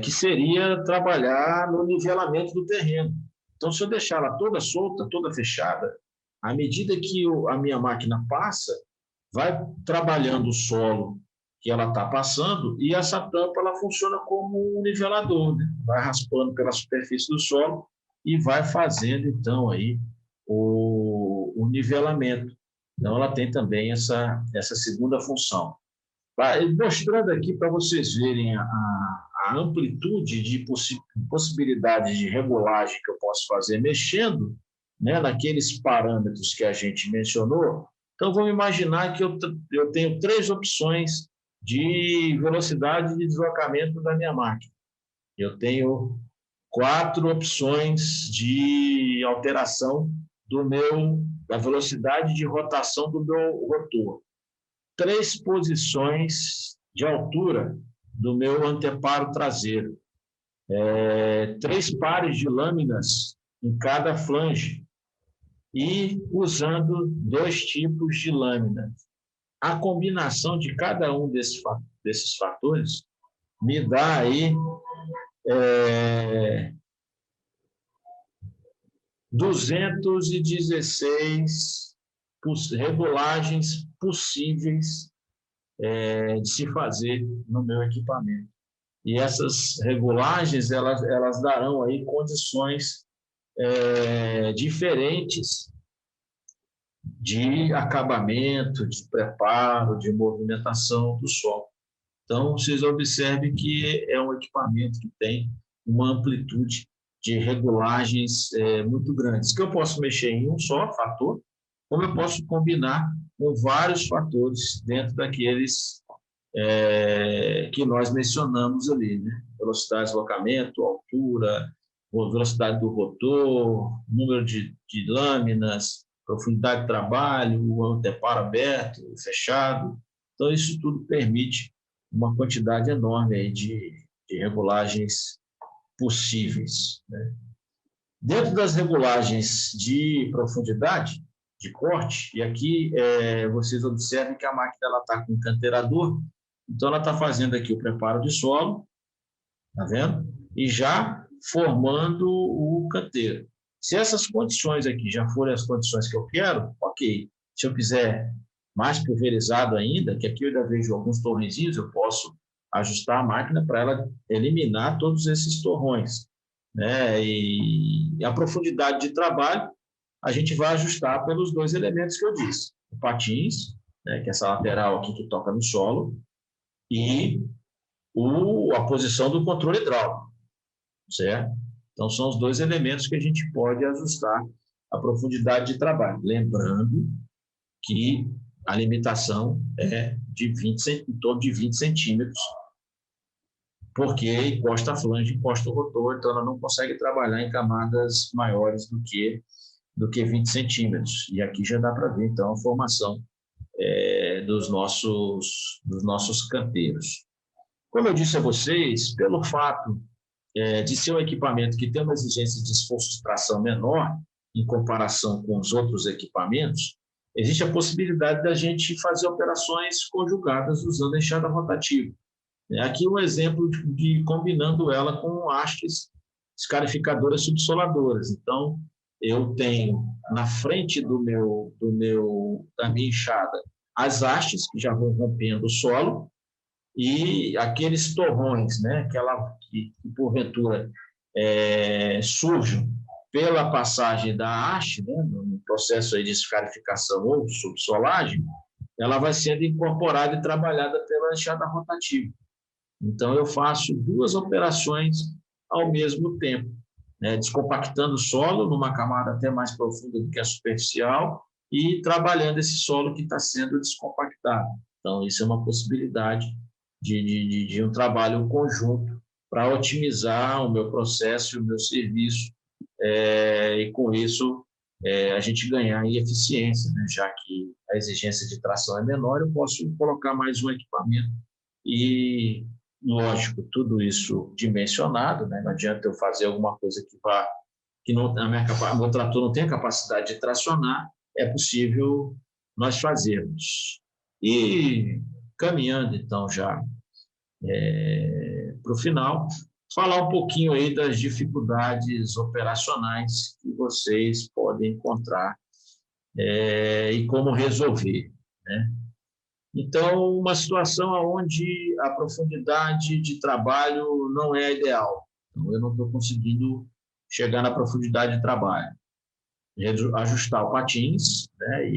que seria trabalhar no nivelamento do terreno. Então, se eu deixar ela toda solta, toda fechada, à medida que a minha máquina passa, vai trabalhando o solo que ela está passando e essa tampa ela funciona como um nivelador, né? Vai raspando pela superfície do solo e vai fazendo, então, aí o nivelamento. Então, ela tem também essa segunda função. Mostrando aqui para vocês verem a amplitude de possibilidades de regulagem que eu posso fazer mexendo, né, naqueles parâmetros que a gente mencionou. Então, vamos imaginar que eu tenho 3 opções de velocidade de deslocamento da minha máquina. Eu tenho 4 opções de alteração da velocidade de rotação do meu rotor. 3 posições de altura do meu anteparo traseiro. 3 pares de lâminas em cada flange e usando 2 tipos de lâmina. A combinação de cada um desses fatores me dá aí 216 regulagens possíveis de se fazer no meu equipamento. E essas regulagens, elas darão aí condições diferentes de acabamento, de preparo, de movimentação do solo. Então, vocês observem que é um equipamento que tem uma amplitude de regulagens muito grandes, que eu posso mexer em um só fator, como eu posso combinar com vários fatores dentro daqueles que nós mencionamos ali, né? Velocidade de deslocamento, altura, velocidade do rotor, número de lâminas, profundidade de trabalho, o anteparo aberto, fechado. Então, isso tudo permite uma quantidade enorme aí de regulagens possíveis, né? Dentro das regulagens de profundidade, de corte, e aqui vocês observem que a máquina está com um canteirador, então ela está fazendo aqui o preparo de solo, tá vendo? E já formando o canteiro. Se essas condições aqui já forem as condições que eu quero, ok. Se eu quiser mais pulverizado ainda, que aqui eu ainda vejo alguns torrenzinhos, eu posso ajustar a máquina para ela eliminar todos esses torrões, né? E a profundidade de trabalho a gente vai ajustar pelos 2 elementos que eu disse. O patins, né, que é essa lateral aqui que toca no solo, e a posição do controle hidráulico, certo? Então, são os 2 elementos que a gente pode ajustar a profundidade de trabalho. Lembrando que a limitação é em torno de 20 centímetros, porque encosta a flange, encosta o rotor, então ela não consegue trabalhar em camadas maiores do que 20 centímetros. E aqui já dá para ver, então, a formação dos nossos canteiros. Como eu disse a vocês, pelo fato de ser um equipamento que tem uma exigência de esforço de tração menor em comparação com os outros equipamentos, existe a possibilidade da gente fazer operações conjugadas usando a enxada rotativa. Aqui um exemplo de combinando ela com hastes escarificadoras subsoladoras. Então, eu tenho na frente da minha enxada as hastes que já vão rompendo o solo e aqueles torrões, né, que porventura surjam pela passagem da haste, né, no processo aí de escarificação ou subsolagem, ela vai sendo incorporada e trabalhada pela enxada rotativa. Então, eu faço 2 operações ao mesmo tempo, né? Descompactando o solo numa camada até mais profunda do que a superficial e trabalhando esse solo que está sendo descompactado. Então, isso é uma possibilidade de um trabalho conjunto para otimizar o meu processo e o meu serviço, e com isso a gente ganhar em eficiência, né? Já que a exigência de tração é menor, eu posso colocar mais um equipamento e, lógico, tudo isso dimensionado, né? Não adianta eu fazer alguma coisa que não, meu trator não tem a capacidade de tracionar, é possível nós fazermos. E caminhando, então, já para o final, falar um pouquinho aí das dificuldades operacionais que vocês podem encontrar e como resolver, né? Então, uma situação onde a profundidade de trabalho não é ideal. Então, eu não estou conseguindo chegar na profundidade de trabalho. Ajustar o patins, né,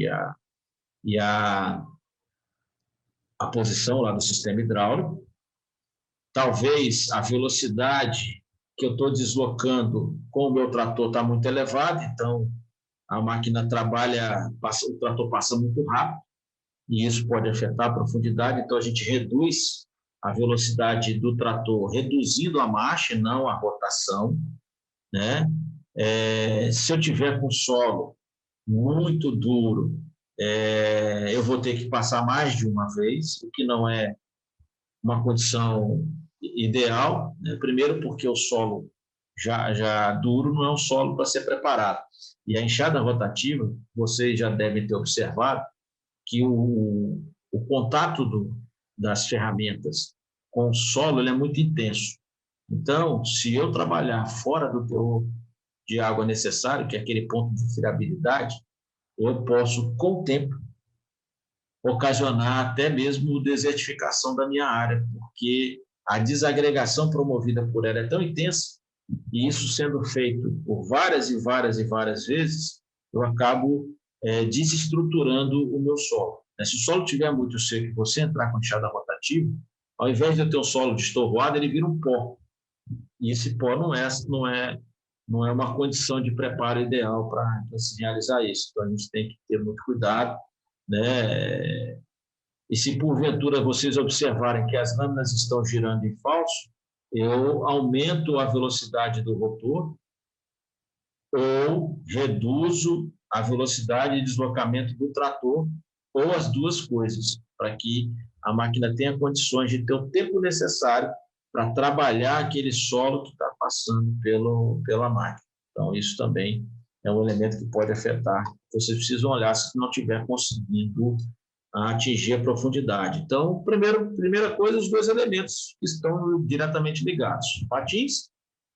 a posição lá do sistema hidráulico. Talvez a velocidade que eu estou deslocando com o meu trator está muito elevada, então a máquina trabalha, o trator passa muito rápido. e isso pode afetar a profundidade, então a gente reduz a velocidade do trator, reduzindo a marcha, não a rotação, né? Se eu tiver com solo muito duro, eu vou ter que passar mais de uma vez, o que não é uma condição ideal, né? Primeiro porque o solo já duro não é um solo para ser preparado. E a enxada rotativa, vocês já devem ter observado que o contato das ferramentas com o solo ele é muito intenso. Então, se eu trabalhar fora do teor de água necessário, que é aquele ponto de friabilidade, eu posso, com o tempo, ocasionar até mesmo desertificação da minha área, porque a desagregação promovida por ela é tão intensa, e isso sendo feito por várias e várias e várias vezes, eu acabo desestruturando o meu solo. Se o solo estiver muito seco e você entrar com enxada rotativa, ao invés de eu ter um solo destorroado, ele vira um pó. E esse pó não é uma condição de preparo ideal para se realizar isso. Então, a gente tem que ter muito cuidado, né? E se porventura vocês observarem que as lâminas estão girando em falso, eu aumento a velocidade do rotor ou reduzo a velocidade de deslocamento do trator, ou as duas coisas, para que a máquina tenha condições de ter o tempo necessário para trabalhar aquele solo que está passando pela máquina. Então, isso também é um elemento que pode afetar. Vocês precisam olhar se não estiver conseguindo atingir a profundidade. Então, primeira coisa, os dois elementos que estão diretamente ligados, patins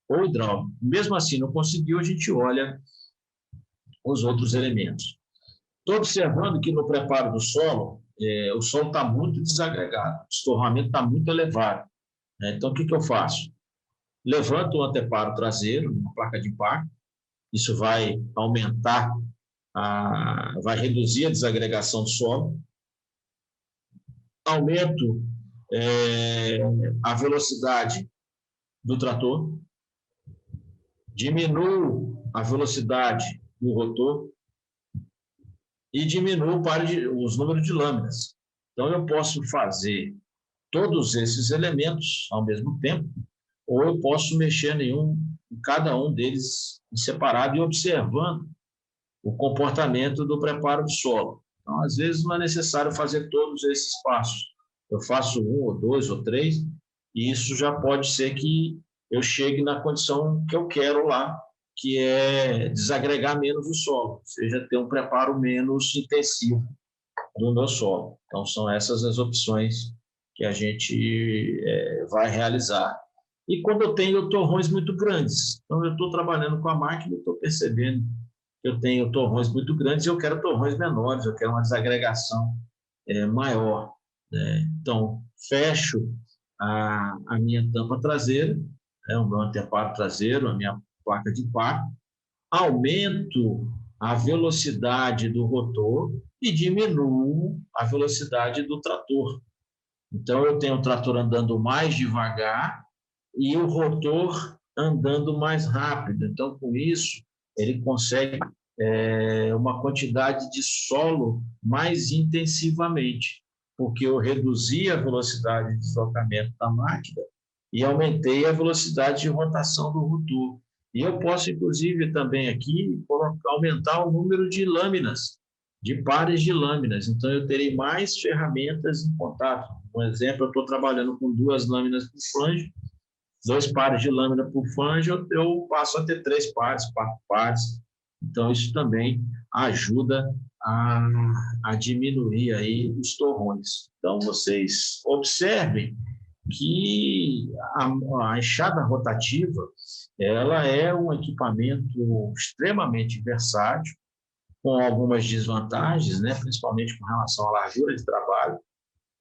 ou hidráulico. Mesmo assim, não conseguiu, a gente olha os outros elementos. Estou observando que no preparo do solo, o solo está muito desagregado, o estorramento está muito elevado. Então, o que eu faço? Levanto o anteparo traseiro, uma placa de impacto, isso vai aumentar, vai reduzir a desagregação do solo, aumento a velocidade do trator, diminuo a velocidade do rotor e diminuo os números de lâminas. Então, eu posso fazer todos esses elementos ao mesmo tempo, ou eu posso mexer em cada um deles em separado e observando o comportamento do preparo do solo. Então, às vezes, não é necessário fazer todos esses passos. Eu faço um, ou dois, ou três, e isso já pode ser que eu chegue na condição que eu quero lá, que é desagregar menos o solo, ou seja, ter um preparo menos intensivo do meu solo. Então, são essas as opções que a gente vai realizar. E quando eu tenho torrões muito grandes, então eu estou trabalhando com a máquina e estou percebendo que eu tenho torrões muito grandes e eu quero torrões menores, eu quero uma desagregação maior, né? Então, fecho a minha tampa traseira, o meu anteparo traseiro, a minha placa de impacto, aumento a velocidade do rotor e diminuo a velocidade do trator. Então, eu tenho o trator andando mais devagar e o rotor andando mais rápido. Então, com isso, ele consegue uma quantidade de solo mais intensivamente, porque eu reduzi a velocidade de deslocamento da máquina e aumentei a velocidade de rotação do rotor. E eu posso, inclusive, também aqui aumentar o número de lâminas, de pares de lâminas. Então, eu terei mais ferramentas em contato. Por exemplo, eu estou trabalhando com 2 lâminas por flange, 2 pares de lâmina por flange, eu passo a ter 3 pares, 4 pares. Então, isso também ajuda a diminuir aí os torrões. Então, vocês observem que a enxada rotativa ela é um equipamento extremamente versátil, com algumas desvantagens, né, principalmente com relação à largura de trabalho.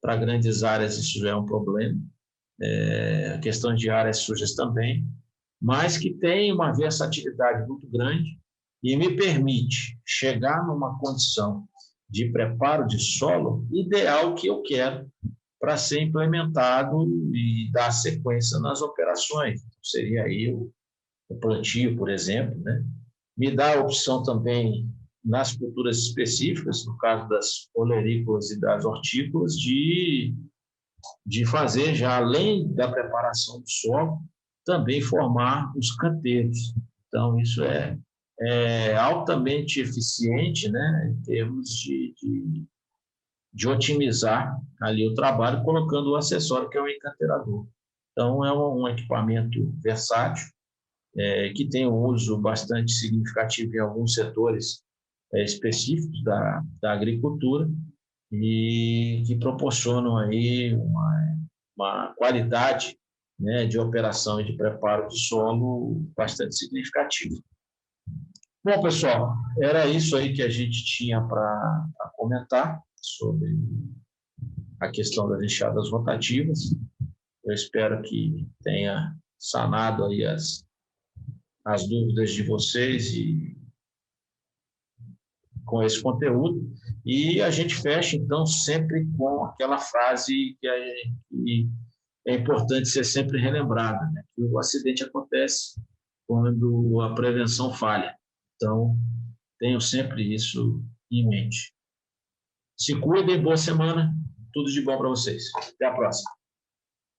Para grandes áreas isso já é um problema, questões de áreas sujas também, mas que tem uma versatilidade muito grande e me permite chegar numa condição de preparo de solo ideal que eu quero para ser implementado e dar sequência nas operações. Seria aí o plantio, por exemplo, né? Me dá a opção também nas culturas específicas, no caso das olerícolas e das hortícolas, de fazer, já além da preparação do solo, também formar os canteiros. Então, isso é altamente eficiente, né, em termos de otimizar ali o trabalho, colocando o acessório, que é o encanteirador. Então, é um equipamento versátil, que tem um uso bastante significativo em alguns setores específicos da agricultura e que proporcionam aí uma qualidade, né, de operação e de preparo de solo bastante significativa. Bom, pessoal, era isso aí que a gente tinha para comentar sobre a questão das enxadas rotativas. Eu espero que tenha sanado aí as dúvidas de vocês e com esse conteúdo. E a gente fecha, então, sempre com aquela frase que é importante ser sempre relembrada, né? Que o acidente acontece quando a prevenção falha. Então, tenham sempre isso em mente. Se cuidem, boa semana, tudo de bom para vocês. Até a próxima.